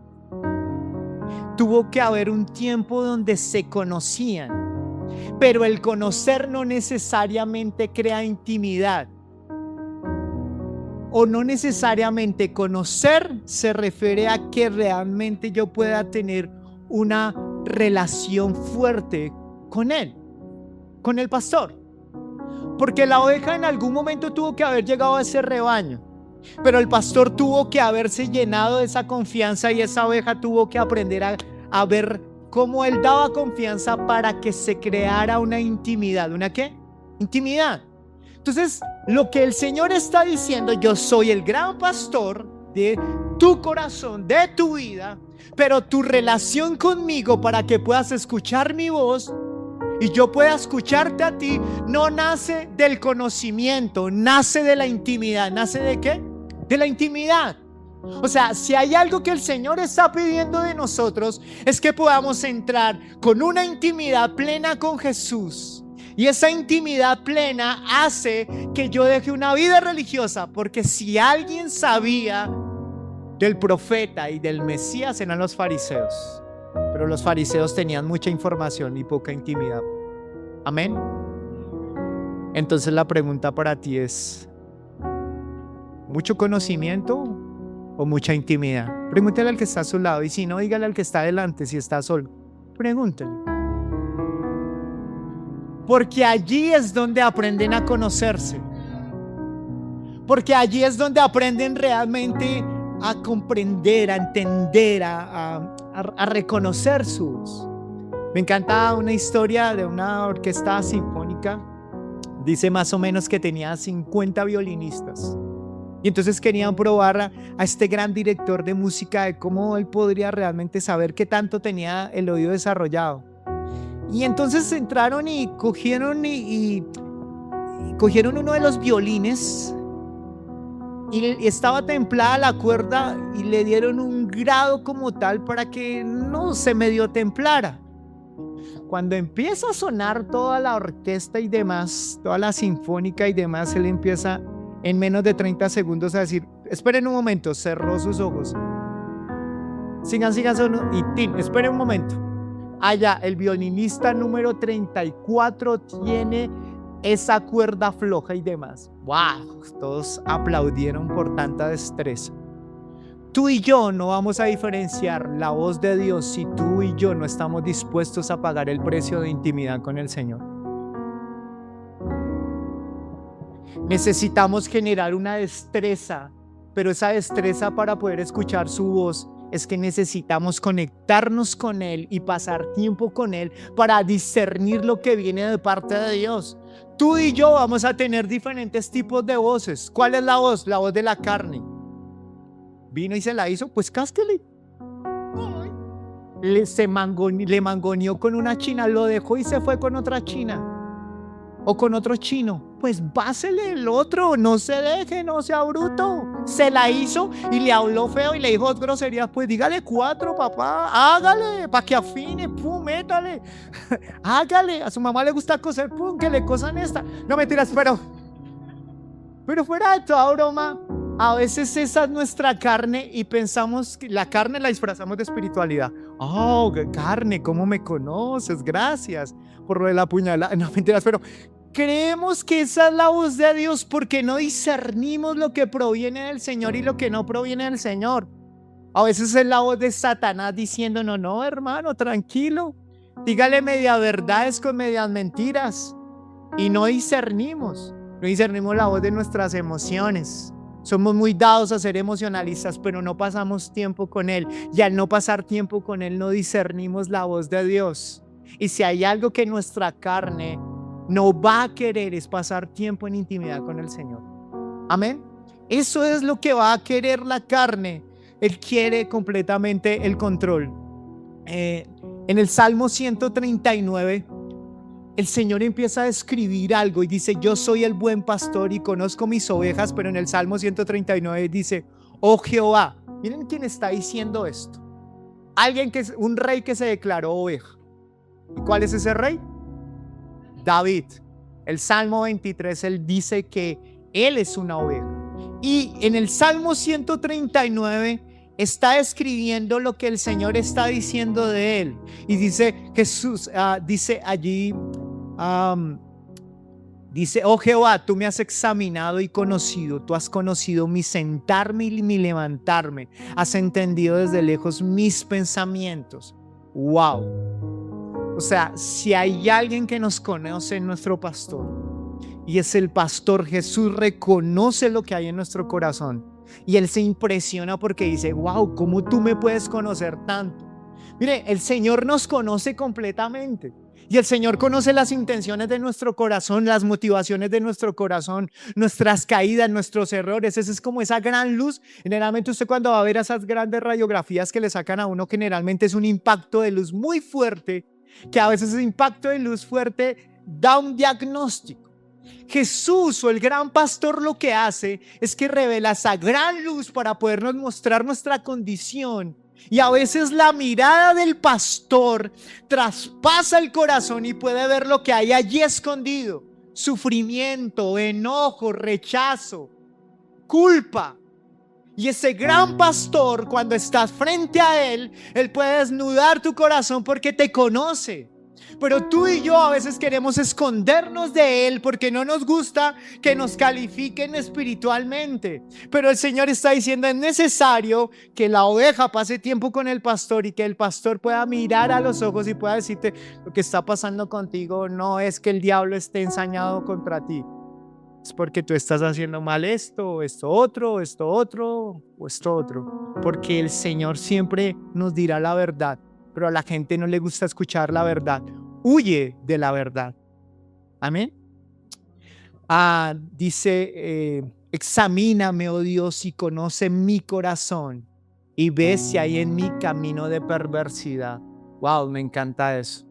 Tuvo que haber un tiempo donde se conocían, pero el conocer no necesariamente crea intimidad. O no necesariamente conocer se refiere a que realmente yo pueda tener una relación fuerte con él, con el pastor. Porque la oveja en algún momento tuvo que haber llegado a ese rebaño, pero el pastor tuvo que haberse llenado de esa confianza y esa oveja tuvo que aprender a ver cómo él daba confianza para que se creara una intimidad. ¿Una qué? Intimidad. Entonces, lo que el Señor está diciendo, yo soy el gran pastor de tu corazón, de tu vida, pero tu relación conmigo para que puedas escuchar mi voz y yo pueda escucharte a ti, no nace del conocimiento, nace de la intimidad. ¿Nace de qué? De la intimidad. O sea, si hay algo que el Señor está pidiendo de nosotros, es que podamos entrar con una intimidad plena con Jesús. Y esa intimidad plena hace que yo deje una vida religiosa, porque si alguien sabía del profeta y del Mesías eran los fariseos, pero los fariseos tenían mucha información y poca intimidad. Amén. Entonces la pregunta para ti es: ¿mucho conocimiento o mucha intimidad? Pregúntale al que está a su lado, y si no, dígale al que está adelante, si está solo, pregúntale. Porque allí es donde aprenden a conocerse. Porque allí es donde aprenden realmente a comprender, a entender, a reconocer su voz. Me encanta una historia de una orquesta sinfónica. Dice más o menos que tenía 50 violinistas. Y entonces querían probar a este gran director de música de cómo él podría realmente saber qué tanto tenía el oído desarrollado. Y entonces entraron y cogieron cogieron uno de los violines y estaba templada la cuerda y le dieron un grado como tal para que no se medio templara. Cuando empieza a sonar toda la orquesta y demás, toda la sinfónica y demás, él empieza en menos de 30 segundos a decir: esperen un momento. Cerró sus ojos. Sigan solo. Y esperen un momento. Allá, el violinista número 34 tiene esa cuerda floja y demás. ¡Wow! Todos aplaudieron por tanta destreza. Tú y yo no vamos a diferenciar la voz de Dios si tú y yo no estamos dispuestos a pagar el precio de intimidad con el Señor. Necesitamos generar una destreza, pero esa destreza para poder escuchar su voz es que necesitamos conectarnos con Él y pasar tiempo con Él para discernir lo que viene de parte de Dios. Tú y yo vamos a tener diferentes tipos de voces. ¿Cuál es la voz? La voz de la carne. Vino y se la hizo, pues cásquele. Le mangoneó con una china, lo dejó y se fue con otra china. O con otro chino, pues básele el otro, no se deje, no sea bruto. Se la hizo y le habló feo y le dijo groserías, pues dígale 4, papá, hágale, para que afine, pum, métale, hágale, a su mamá le gusta coser, pum, que le cosan esta. No, mentiras, pero fuera de toda broma, a veces esa es nuestra carne y pensamos que la carne la disfrazamos de espiritualidad. Oh, carne, ¿cómo me conoces? Gracias por lo de la puñalada. No, mentiras, pero creemos que esa es la voz de Dios porque no discernimos lo que proviene del Señor y lo que no proviene del Señor. A veces es la voz de Satanás diciendo: no, hermano, tranquilo. Dígale media verdades con medias mentiras. Y no discernimos la voz de nuestras emociones. Somos muy dados a ser emocionalistas, pero no pasamos tiempo con Él. Y al no pasar tiempo con Él, no discernimos la voz de Dios. Y si hay algo que nuestra carne no va a querer, es pasar tiempo en intimidad con el Señor. Amén. Eso es lo que va a querer la carne. Él quiere completamente el control. En el Salmo 139, el Señor empieza a describir algo y dice: yo soy el buen pastor y conozco mis ovejas. Pero en el Salmo 139 dice: oh Jehová. Miren quién está diciendo esto. Un rey que se declaró oveja. ¿Y cuál es ese rey? David. El Salmo 23, él dice que Él es una oveja. Y en el Salmo 139 está escribiendo lo que el Señor está diciendo de Él. Y dice Jesús, dice allí, dice: oh Jehová, tú me has examinado y conocido, tú has conocido mi sentarme y mi levantarme, has entendido desde lejos mis pensamientos. Wow. O sea, si hay alguien que nos conoce, es nuestro pastor. Y es el pastor. Jesús reconoce lo que hay en nuestro corazón. Y Él se impresiona porque dice: wow, ¿cómo tú me puedes conocer tanto? Mire, el Señor nos conoce completamente. Y el Señor conoce las intenciones de nuestro corazón, las motivaciones de nuestro corazón, nuestras caídas, nuestros errores. Esa es como esa gran luz. Generalmente usted, cuando va a ver esas grandes radiografías que le sacan a uno, generalmente es un impacto de luz muy fuerte, que a veces ese impacto de luz fuerte da un diagnóstico. Jesús, o el gran pastor, lo que hace es que revela esa gran luz para podernos mostrar nuestra condición. Y a veces la mirada del pastor traspasa el corazón y puede ver lo que hay allí escondido: sufrimiento, enojo, rechazo, culpa. Y ese gran pastor, cuando estás frente a Él puede desnudar tu corazón porque te conoce. Pero tú y yo a veces queremos escondernos de Él porque no nos gusta que nos califiquen espiritualmente. Pero el Señor está diciendo: es necesario que la oveja pase tiempo con el pastor y que el pastor pueda mirar a los ojos y pueda decirte: lo que está pasando contigo no es que el diablo esté ensañado contra ti, es porque tú estás haciendo mal esto, esto otro, esto otro o esto otro. Porque el Señor siempre nos dirá la verdad, pero a la gente no le gusta escuchar la verdad. Huye de la verdad. Amén. Dice: examíname, oh Dios, y conoce mi corazón y ve si hay en mí camino de perversidad. Wow, me encanta eso.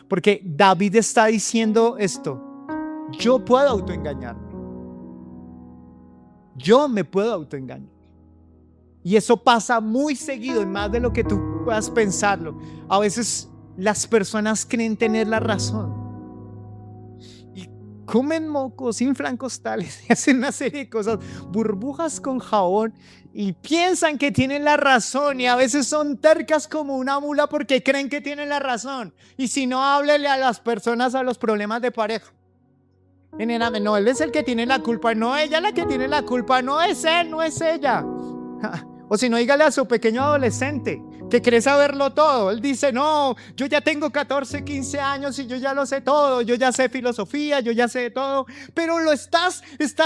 Porque David está diciendo esto: yo puedo autoengañarme. Yo me puedo autoengañar. Y eso pasa muy seguido, en más de lo que tú puedas pensarlo. A veces las personas creen tener la razón y comen mocos, inflan costales y hacen una serie de cosas, burbujas con jabón, y piensan que tienen la razón, y a veces son tercas como una mula porque creen que tienen la razón. Y si no, háblele a las personas a los problemas de pareja. No, él es el que tiene la culpa, no ella la que tiene la culpa, no es él, no es ella. O si no, dígale a su pequeño adolescente que cree saberlo todo. Él dice: no, yo ya tengo 14, 15 años y yo ya lo sé todo, yo ya sé filosofía, yo ya sé todo. Pero estás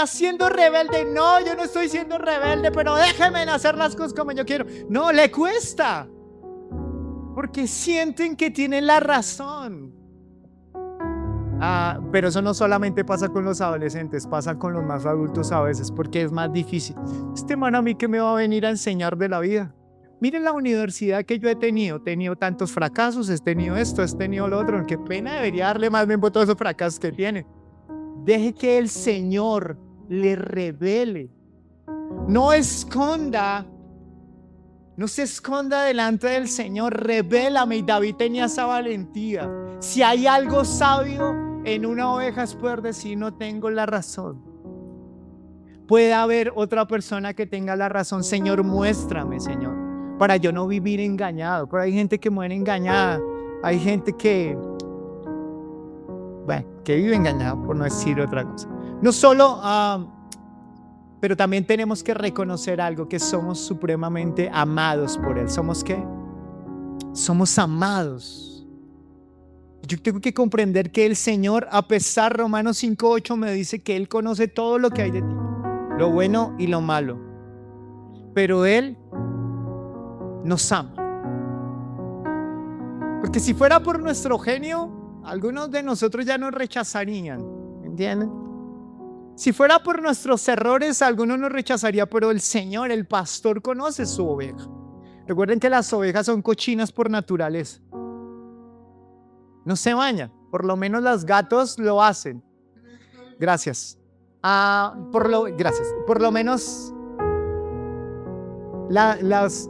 siendo rebelde. No, yo no estoy siendo rebelde, pero déjeme hacer las cosas como yo quiero. No, le cuesta, porque sienten que tienen la razón. Pero eso no solamente pasa con los adolescentes, pasa con los más adultos a veces, porque es más difícil. Este man, a mí, ¿qué me va a venir a enseñar de la vida? Miren la universidad que yo he tenido tantos fracasos, he tenido esto, he tenido lo otro. Qué pena, debería darle más bien por todos esos fracasos que tiene. Deje que el Señor le revele. No se esconda delante del Señor. Revélame. Y David tenía esa valentía. Si hay algo sabio en una oveja, es poder decir: no tengo la razón. Puede haber otra persona que tenga la razón. Señor, muéstrame, Señor, para yo no vivir engañado. Pero hay gente que muere engañada. Hay gente que vive engañada, por no decir otra cosa. No solo, pero también tenemos que reconocer algo: que somos supremamente amados por Él. ¿Somos qué? Somos amados. Yo tengo que comprender que el Señor, a pesar, Romanos 5:8 me dice que Él conoce todo lo que hay de ti, lo bueno y lo malo, pero Él nos ama. Porque si fuera por nuestro genio, algunos de nosotros ya nos rechazarían, ¿entienden? Si fuera por nuestros errores, algunos nos rechazarían, pero el Señor, el pastor, conoce su oveja. Recuerden que las ovejas son cochinas por naturaleza. No se bañan, por lo menos los gatos lo hacen. Gracias. Gracias. Por lo menos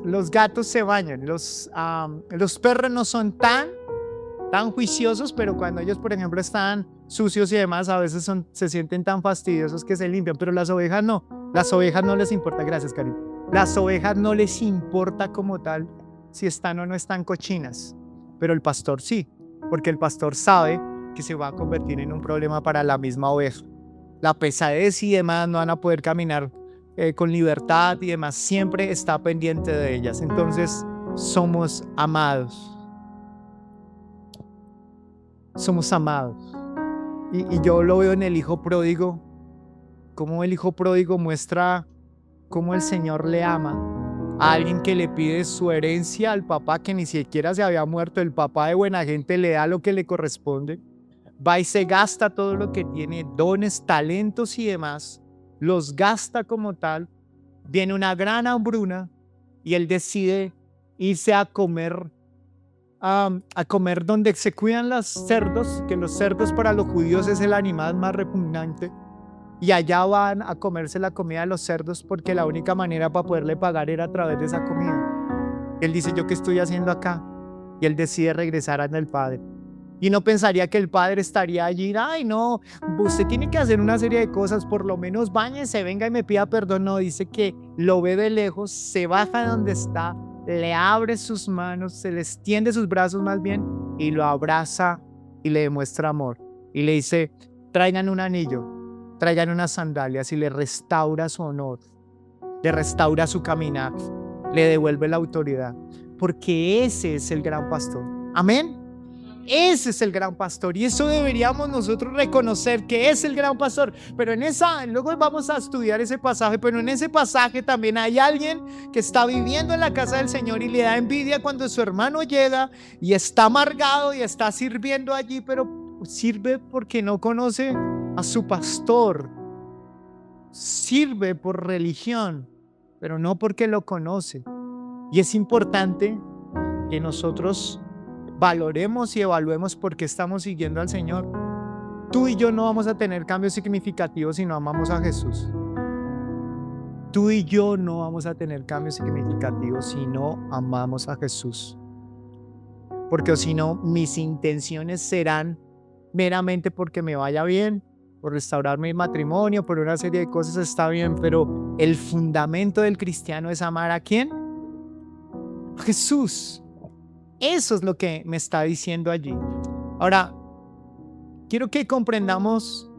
los gatos se bañan. Los perros no son tan juiciosos, pero cuando ellos, por ejemplo, están sucios y demás, a veces se sienten tan fastidiosos que se limpian, pero las ovejas no. Las ovejas no les importa, gracias, Karim. Las ovejas no les importa como tal si están o no están cochinas, pero el pastor sí, porque el pastor sabe que se va a convertir en un problema para la misma oveja. La pesadez y demás no van a poder caminar con libertad y demás, siempre está pendiente de ellas. Entonces, somos amados. Somos amados. Y yo lo veo en el hijo pródigo, cómo el hijo pródigo muestra cómo el Señor le ama a alguien que le pide su herencia al papá que ni siquiera se había muerto. El papá de buena gente le da lo que le corresponde, va y se gasta todo lo que tiene, dones, talentos y demás, los gasta como tal. Viene una gran hambruna y él decide irse a comer donde se cuidan los cerdos, que los cerdos para los judíos es el animal más repugnante, y allá van a comerse la comida de los cerdos porque la única manera para poderle pagar era a través de esa comida. Él dice, ¿yo qué estoy haciendo acá? Y él decide regresar ante el Padre. Y no pensaría que el Padre estaría allí, ay no, usted tiene que hacer una serie de cosas, por lo menos báñese, venga y me pida perdón. No, dice que lo ve de lejos, se baja de donde está, le abre sus manos, se le extiende sus brazos más bien y lo abraza y le demuestra amor. Y le dice, traigan un anillo, traigan unas sandalias, y le restaura su honor, le restaura su caminar, le devuelve la autoridad, porque ese es el gran pastor. Amén. Ese es el gran pastor y eso deberíamos nosotros reconocer, que es el gran pastor. Pero luego vamos a estudiar ese pasaje, pero en ese pasaje también hay alguien que está viviendo en la casa del Señor y le da envidia cuando su hermano llega y está amargado y está sirviendo allí, pero sirve porque no conoce a su pastor. Sirve por religión, pero no porque lo conoce. Y es importante que nosotros valoremos y evaluemos por qué estamos siguiendo al Señor. Tú y yo no vamos a tener cambios significativos si no amamos a Jesús. Tú y yo no vamos a tener cambios significativos si no amamos a Jesús. Porque si no, mis intenciones serán meramente porque me vaya bien, por restaurar mi matrimonio, por una serie de cosas, está bien, pero el fundamento del cristiano es amar ¿a quién? A Jesús. Eso es lo que me está diciendo allí. Ahora, quiero que comprendamos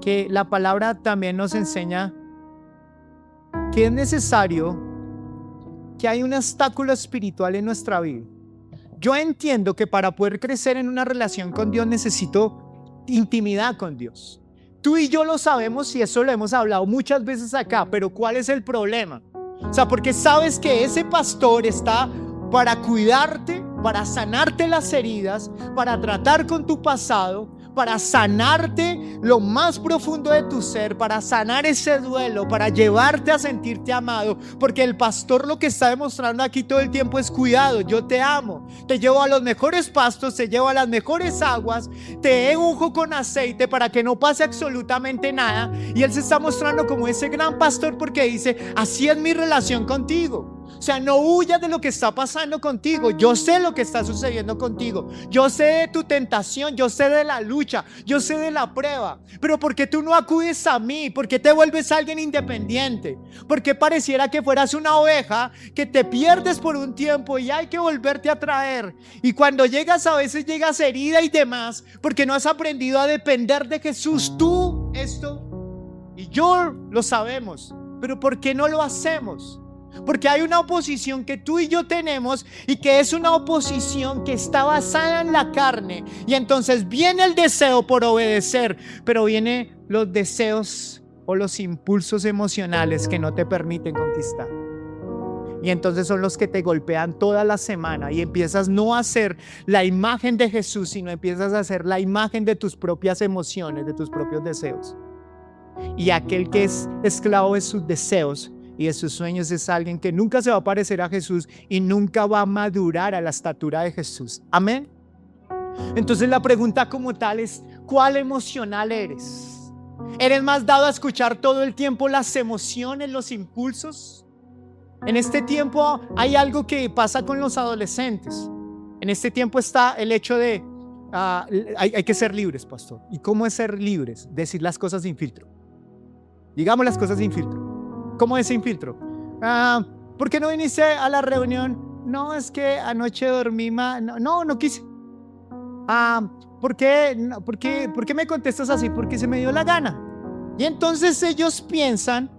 que la palabra también nos enseña que es necesario que hay un obstáculo espiritual en nuestra vida. Yo entiendo que para poder crecer en una relación con Dios necesito intimidad con Dios. Tú y yo lo sabemos y eso lo hemos hablado muchas veces acá, pero ¿cuál es el problema? O sea, porque sabes que ese pastor está para cuidarte, para sanarte las heridas, para tratar con tu pasado, para sanarte lo más profundo de tu ser, para sanar ese duelo, para llevarte a sentirte amado, porque el pastor lo que está demostrando aquí todo el tiempo es cuidado, yo te amo, te llevo a los mejores pastos, te llevo a las mejores aguas, te unjo con aceite para que no pase absolutamente nada. Y él se está mostrando como ese gran pastor porque dice, así es mi relación contigo. O sea, no huyas de lo que está pasando contigo. Yo sé lo que está sucediendo contigo. Yo sé de tu tentación. Yo sé de la lucha. Yo sé de la prueba. Pero ¿por qué tú no acudes a mí? ¿Por qué te vuelves alguien independiente? ¿Por qué pareciera que fueras una oveja que te pierdes por un tiempo y hay que volverte a traer? Y cuando llegas, a veces llegas herida y demás, porque no has aprendido a depender de Jesús. Tú, esto y yo lo sabemos. Pero ¿por qué no lo hacemos? Porque hay una oposición que tú y yo tenemos y que es una oposición que está basada en la carne. Y entonces viene el deseo por obedecer, pero vienen los deseos o los impulsos emocionales que no te permiten conquistar. Y entonces son los que te golpean toda la semana y empiezas no a ser la imagen de Jesús, sino empiezas a ser la imagen de tus propias emociones, de tus propios deseos. Y aquel que es esclavo de sus deseos y de sus sueños es alguien que nunca se va a parecer a Jesús y nunca va a madurar a la estatura de Jesús. Amén. Entonces la pregunta como tal es, ¿cuál emocional eres? ¿Eres más dado a escuchar todo el tiempo las emociones, los impulsos? En este tiempo hay algo que pasa con los adolescentes. En este tiempo está el hecho de hay que ser libres, pastor. ¿Y cómo es ser libres? Decir las cosas sin filtro. Digamos las cosas sin filtro. ¿Cómo es sin filtro? ¿Por qué no viniste a la reunión? No, es que anoche dormí mal. No quise. ¿Por qué me contestas así? Porque se me dio la gana. Y entonces ellos piensan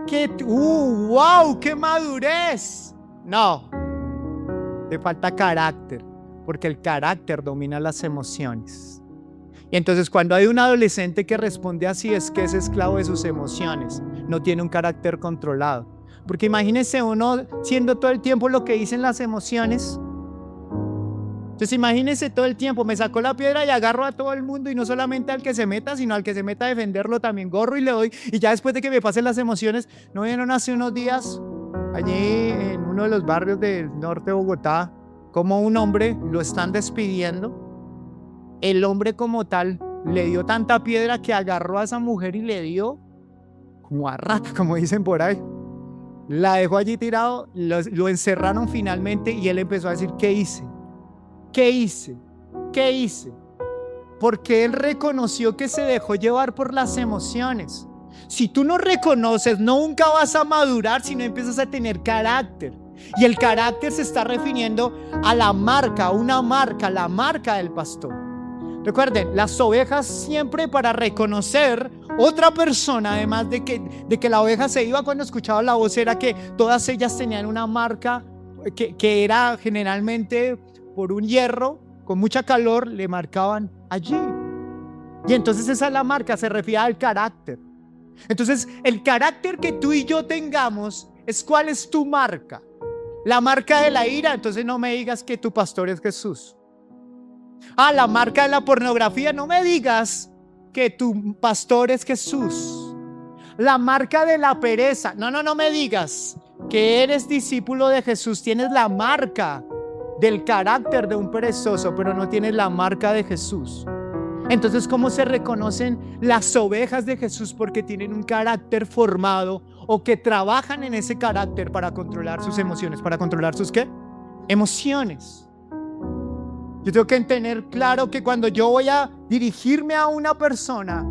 que, wow, qué madurez. No, te falta carácter, porque el carácter domina las emociones. Y entonces cuando hay un adolescente que responde así, es que es esclavo de sus emociones, no tiene un carácter controlado. Porque imagínese uno siendo todo el tiempo lo que dicen las emociones. Entonces imagínese todo el tiempo, me sacó la piedra y agarro a todo el mundo, y no solamente al que se meta, sino al que se meta a defenderlo también gorro y le doy. Y ya después de que me pasen las emociones, ¿no vieron hace unos días allí en uno de los barrios del norte de Bogotá como un hombre lo están despidiendo? El hombre como tal le dio tanta piedra que agarró a esa mujer y le dio como a rata, como dicen por ahí. La dejó allí tirado, lo encerraron finalmente, y él empezó a decir: ¿qué hice? ¿Qué hice? ¿Qué hice? Porque él reconoció que se dejó llevar por las emociones. Si tú no reconoces, nunca vas a madurar si no empiezas a tener carácter. Y el carácter se está refiriendo a la marca, la marca del pastor. Recuerden, las ovejas siempre, para reconocer otra persona, además de que la oveja se iba cuando escuchaba la voz, era que todas ellas tenían una marca que era generalmente por un hierro, con mucha calor, le marcaban allí. Y entonces esa es la marca, se refiere al carácter. Entonces el carácter que tú y yo tengamos es cuál es tu marca. La marca de la ira, entonces no me digas que tu pastor es Jesús. La marca de la pornografía, no me digas que tu pastor es Jesús. La marca de la pereza, no me digas que eres discípulo de Jesús. Tienes la marca del carácter de un perezoso, pero no tienes la marca de Jesús. Entonces, ¿cómo se reconocen las ovejas de Jesús? Porque tienen un carácter formado, o que trabajan en ese carácter para controlar sus emociones. ¿Para controlar sus qué? Emociones. Yo tengo que tener claro que cuando yo voy a dirigirme a una persona,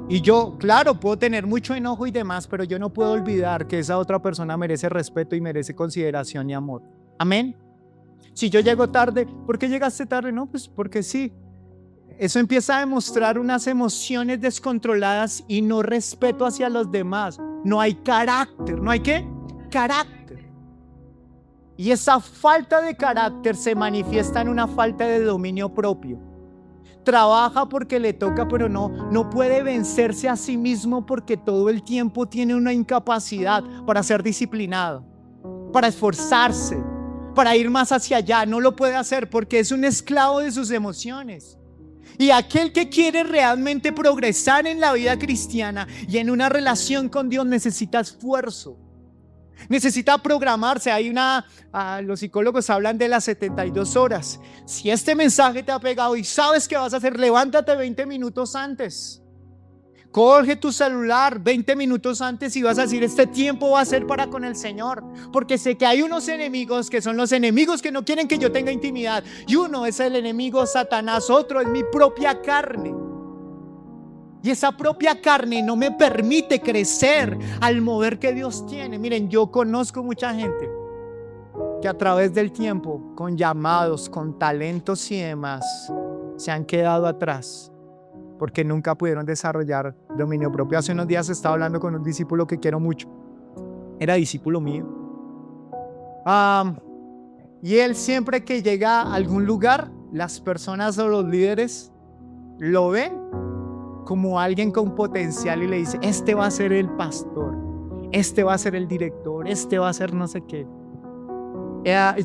y yo, claro, puedo tener mucho enojo y demás, pero yo no puedo olvidar que esa otra persona merece respeto y merece consideración y amor. Amén. Si yo llego tarde, ¿por qué llegaste tarde? No, pues porque sí. Eso empieza a demostrar unas emociones descontroladas y no respeto hacia los demás. No hay carácter. ¿No hay qué? Carácter. Y esa falta de carácter se manifiesta en una falta de dominio propio. Trabaja porque le toca, pero no puede vencerse a sí mismo, porque todo el tiempo tiene una incapacidad para ser disciplinado, para esforzarse, para ir más hacia allá. No lo puede hacer porque es un esclavo de sus emociones. Y aquel que quiere realmente progresar en la vida cristiana y en una relación con Dios necesita esfuerzo, necesita programarse. Los psicólogos hablan de las 72 horas. Si este mensaje te ha pegado y sabes qué vas a hacer, levántate 20 minutos antes. Coge tu celular 20 minutos antes y vas a decir: este tiempo va a ser para con el Señor, porque sé que hay unos enemigos que son los enemigos que no quieren que yo tenga intimidad, y uno es el enemigo Satanás, otro es mi propia carne, y esa propia carne no me permite crecer al mover que Dios tiene. Miren, yo conozco mucha gente que a través del tiempo, con llamados, con talentos y demás, se han quedado atrás porque nunca pudieron desarrollar dominio propio. Hace unos días estaba hablando con un discípulo que quiero mucho. Era discípulo mío. Y él, siempre que llega a algún lugar, las personas o los líderes lo ven como alguien con potencial y le dice: este va a ser el pastor, este va a ser el director, este va a ser no sé qué.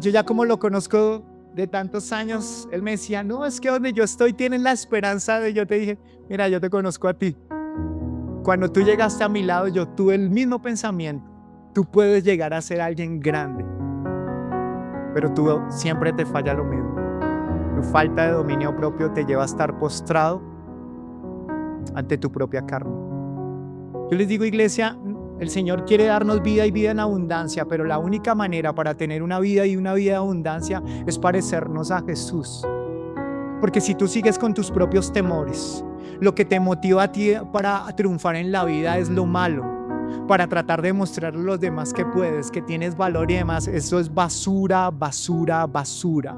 Yo ya, como lo conozco de tantos años, él me decía: no, es que donde yo estoy tienen la esperanza de... Yo te dije: mira, yo te conozco a ti. Cuando tú llegaste a mi lado, yo tuve el mismo pensamiento. Tú puedes llegar a ser alguien grande, pero tú siempre te falla lo mismo. Tu falta de dominio propio te lleva a estar postrado ante tu propia carne. Yo les digo, iglesia, el Señor quiere darnos vida y vida en abundancia, pero la única manera para tener una vida y una vida de abundancia es parecernos a Jesús. Porque si tú sigues con tus propios temores, lo que te motiva a ti para triunfar en la vida es lo malo, para tratar de mostrarle a los demás que puedes, que tienes valor y demás. Eso es basura, basura, basura.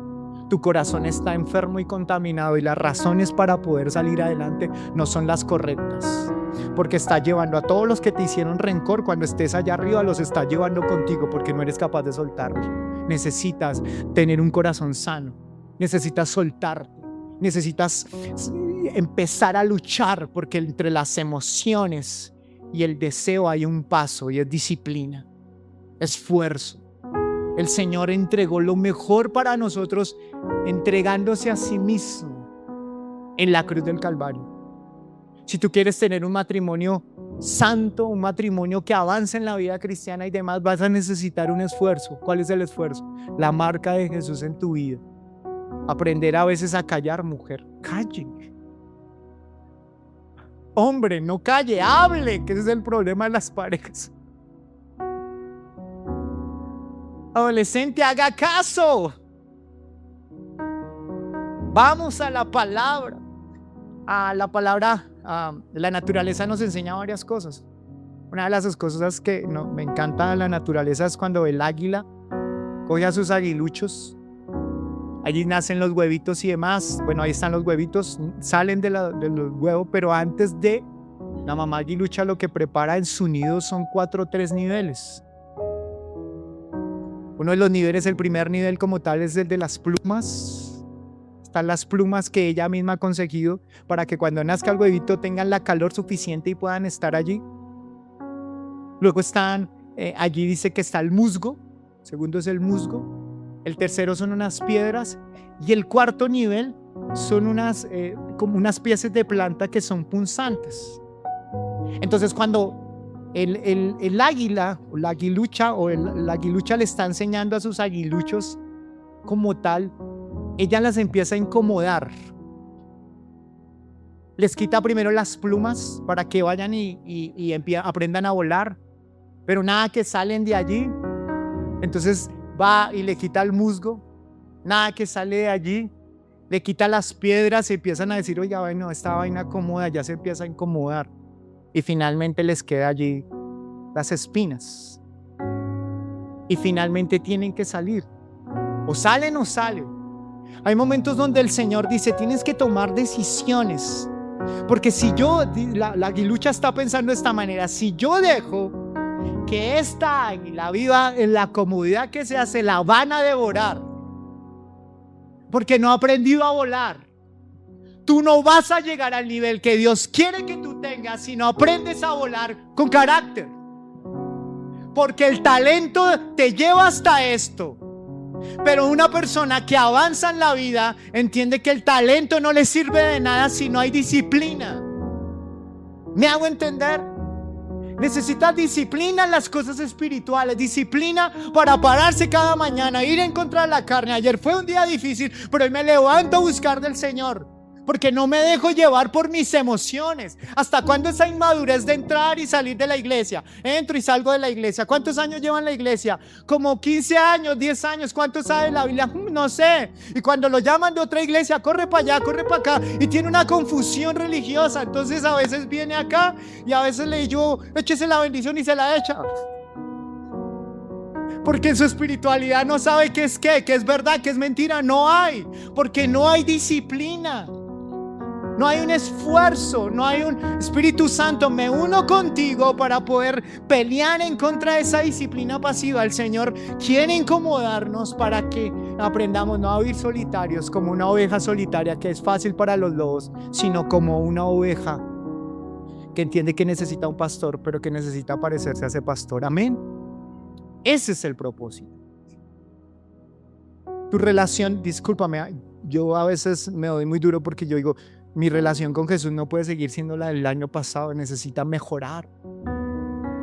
Tu corazón está enfermo y contaminado, y las razones para poder salir adelante no son las correctas, porque está llevando a todos los que te hicieron rencor. Cuando estés allá arriba, los está llevando contigo porque no eres capaz de soltarlos. Necesitas tener un corazón sano, necesitas soltarte, necesitas empezar a luchar, porque entre las emociones y el deseo hay un paso, y es disciplina, esfuerzo. El Señor entregó lo mejor para nosotros, entregándose a sí mismo en la cruz del Calvario. Si tú quieres tener un matrimonio santo, un matrimonio que avance en la vida cristiana y demás, vas a necesitar un esfuerzo. ¿Cuál es el esfuerzo? La marca de Jesús en tu vida. Aprender a veces a callar, mujer. Calle. Hombre, no calle, hable, que ese es el problema de las parejas. Adolescente, haga caso. Vamos a la palabra. La naturaleza nos enseña varias cosas. Una de las cosas que me encanta de la naturaleza es cuando el águila coge a sus aguiluchos. Allí nacen los huevitos y demás. Bueno, ahí están los huevitos, salen de los huevos, pero antes de la mamá aguilucha, lo que prepara en su nido son 4 o 3 niveles. Uno de los niveles, el primer nivel como tal, es el de las plumas. Están las plumas que ella misma ha conseguido para que cuando nazca el huevito tengan la calor suficiente y puedan estar allí. Luego están, allí dice que está el musgo. El segundo es el musgo. El tercero son unas piedras. Y el cuarto nivel son como unas piezas de planta que son punzantes. Entonces cuando el águila, o la aguilucha, la aguilucha le está enseñando a sus aguiluchos como tal, ella las empieza a incomodar. Les quita primero las plumas para que vayan y aprendan a volar, pero nada que salen de allí. Entonces va y le quita el musgo, nada que sale de allí, le quita las piedras y empiezan a decir, oiga, bueno, esta vaina cómoda, ya se empieza a incomodar. Y finalmente les queda allí las espinas. Y finalmente tienen que salir. O salen o salen. Hay momentos donde el Señor dice, tienes que tomar decisiones. Porque si la aguilucha está pensando de esta manera, si yo dejo que esta águila viva en la comodidad que sea, se la van a devorar. Porque no ha aprendido a volar. Tú no vas a llegar al nivel que Dios quiere que tú tengas si no aprendes a volar con carácter. Porque el talento te lleva hasta esto. Pero una persona que avanza en la vida entiende que el talento no le sirve de nada si no hay disciplina. ¿Me hago entender? Necesitas disciplina en las cosas espirituales, disciplina para pararse cada mañana, ir en contra de la carne. Ayer fue un día difícil, pero hoy me levanto a buscar del Señor, porque no me dejo llevar por mis emociones. ¿Hasta cuándo esa inmadurez de entrar y salir de la iglesia? Entro y salgo de la iglesia. ¿Cuántos años llevan en la iglesia? Como 15 años, 10 años. ¿Cuántos sabe de la Biblia? No sé. Y cuando lo llaman de otra iglesia, corre para allá, corre para acá. Y tiene una confusión religiosa. Entonces a veces viene acá y a veces le digo, échese la bendición y se la echa. Porque en su espiritualidad no sabe qué es qué, qué es verdad, qué es mentira. No hay. Porque no hay disciplina. No hay un esfuerzo, no hay un Espíritu Santo, me uno contigo para poder pelear en contra de esa disciplina pasiva. El Señor quiere incomodarnos para que aprendamos no a vivir solitarios como una oveja solitaria que es fácil para los lobos, sino como una oveja que entiende que necesita un pastor, pero que necesita parecerse a ese pastor. Amén. Ese es el propósito. Tu relación, discúlpame, yo a veces me doy muy duro porque yo digo, mi relación con Jesús no puede seguir siendo la del año pasado, necesita mejorar.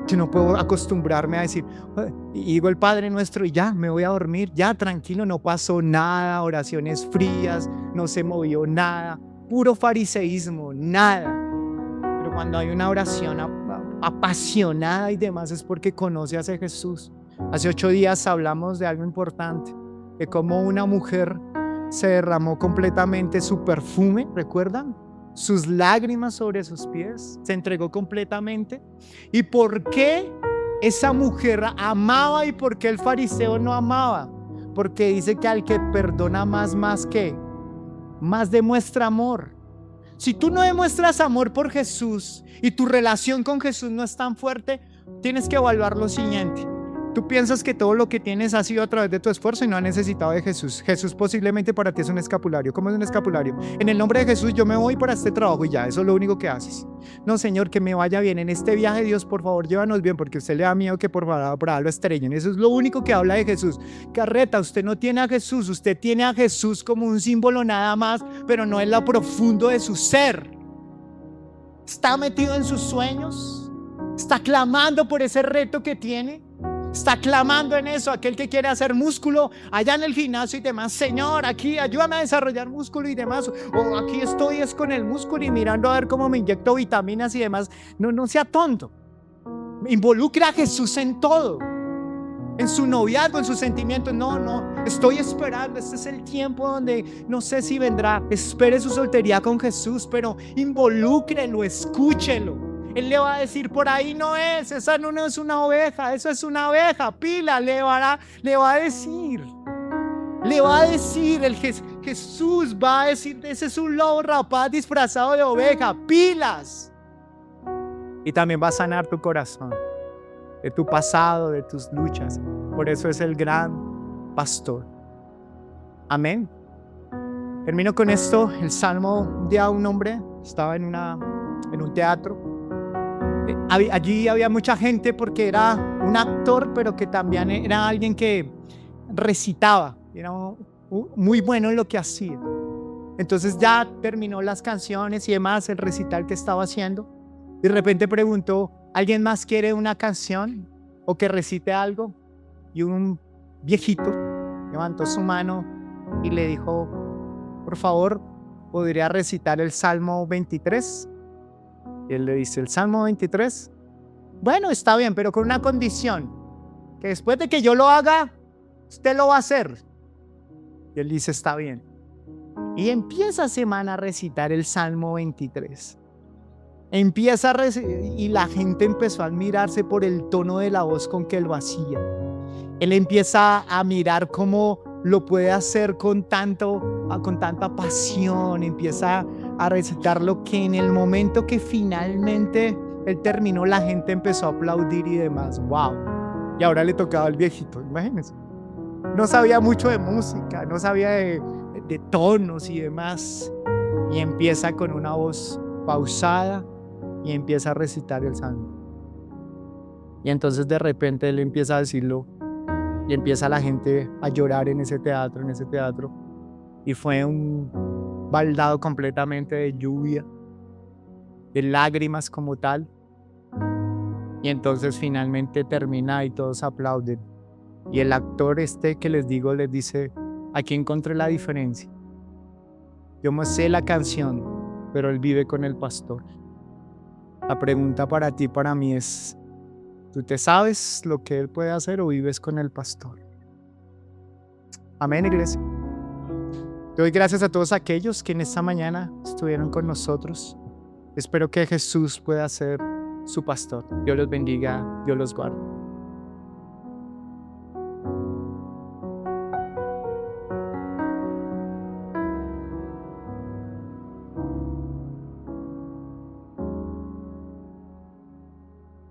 Yo no puedo acostumbrarme a decir, y digo el Padre Nuestro y ya, me voy a dormir, ya tranquilo, no pasó nada, oraciones frías, no se movió nada, puro fariseísmo, nada. Pero cuando hay una oración apasionada y demás es porque conoce a ese Jesús. Hace 8 días hablamos de algo importante, de cómo una mujer se derramó completamente su perfume, ¿recuerdan? Sus lágrimas sobre sus pies, se entregó completamente. ¿Y por qué esa mujer amaba y por qué el fariseo no amaba? Porque dice que al que perdona más que, más demuestra amor. Si tú no demuestras amor por Jesús y tu relación con Jesús no es tan fuerte, tienes que evaluar lo siguiente. Tú piensas que todo lo que tienes ha sido a través de tu esfuerzo y no ha necesitado de Jesús. Jesús posiblemente para ti es un escapulario. ¿Cómo es un escapulario? En el nombre de Jesús yo me voy para este trabajo y ya, eso es lo único que haces. No, Señor, que me vaya bien en este viaje, Dios, por favor, llévanos bien, porque a usted le da miedo que por allá lo estrellen. Eso es lo único que habla de Jesús. Carreta, usted no tiene a Jesús, usted tiene a Jesús como un símbolo nada más, pero no en lo profundo de su ser. Está metido en sus sueños, está clamando por ese reto que tiene. Está clamando en eso, aquel que quiere hacer músculo allá en el gimnasio y demás. Señor, aquí ayúdame a desarrollar músculo y demás. O aquí estoy es con el músculo y mirando a ver cómo me inyecto vitaminas y demás. No sea tonto. Involucra a Jesús en todo. En su noviazgo, en sus sentimientos. No, estoy esperando. Este es el tiempo donde no sé si vendrá. Espere su soltería con Jesús, pero involúcrelo, escúchelo. Él le va a decir, por ahí no es, esa no es una oveja, eso es una oveja, pila, le va a decir, Jesús va a decir, ese es un lobo rapaz disfrazado de oveja, pilas. Y también va a sanar tu corazón, de tu pasado, de tus luchas. Por eso es el gran pastor. Amén. Termino con esto. El salmo de un hombre, estaba en un teatro. Allí había mucha gente porque era un actor, pero que también era alguien que recitaba, era muy bueno en lo que hacía. Entonces ya terminó las canciones y demás, el recital que estaba haciendo. Y de repente preguntó, ¿alguien más quiere una canción o que recite algo? Y un viejito levantó su mano y le dijo, por favor, ¿podría recitar el Salmo 23? Y él le dice, ¿el Salmo 23? Bueno, está bien, pero con una condición, que después de que yo lo haga, usted lo va a hacer. Y él dice, está bien. Y empieza semana a recitar el Salmo 23. Y la gente empezó a admirarse por el tono de la voz con que él lo hacía. Él empieza a mirar cómo lo puede hacer con tanta pasión. Empieza a recitar lo que en el momento que finalmente él terminó, la gente empezó a aplaudir y demás. ¡Wow! Y ahora le tocaba al viejito, imagínense. No sabía mucho de música, no sabía de tonos y demás. Y empieza con una voz pausada y empieza a recitar el salmo. Y entonces de repente él empieza a decirlo y empieza la gente a llorar en ese teatro. Y fue un baldado completamente de lluvia, de lágrimas como tal. Y entonces finalmente termina y todos aplauden. Y el actor que les digo les dice, aquí encontré la diferencia. Yo me sé la canción, pero él vive con el pastor. La pregunta para ti, para mí es, ¿tú te sabes lo que él puede hacer o vives con el pastor? Amén, iglesia. Te doy gracias a todos aquellos que en esta mañana estuvieron con nosotros. Espero que Jesús pueda ser su pastor. Dios los bendiga, Dios los guarde.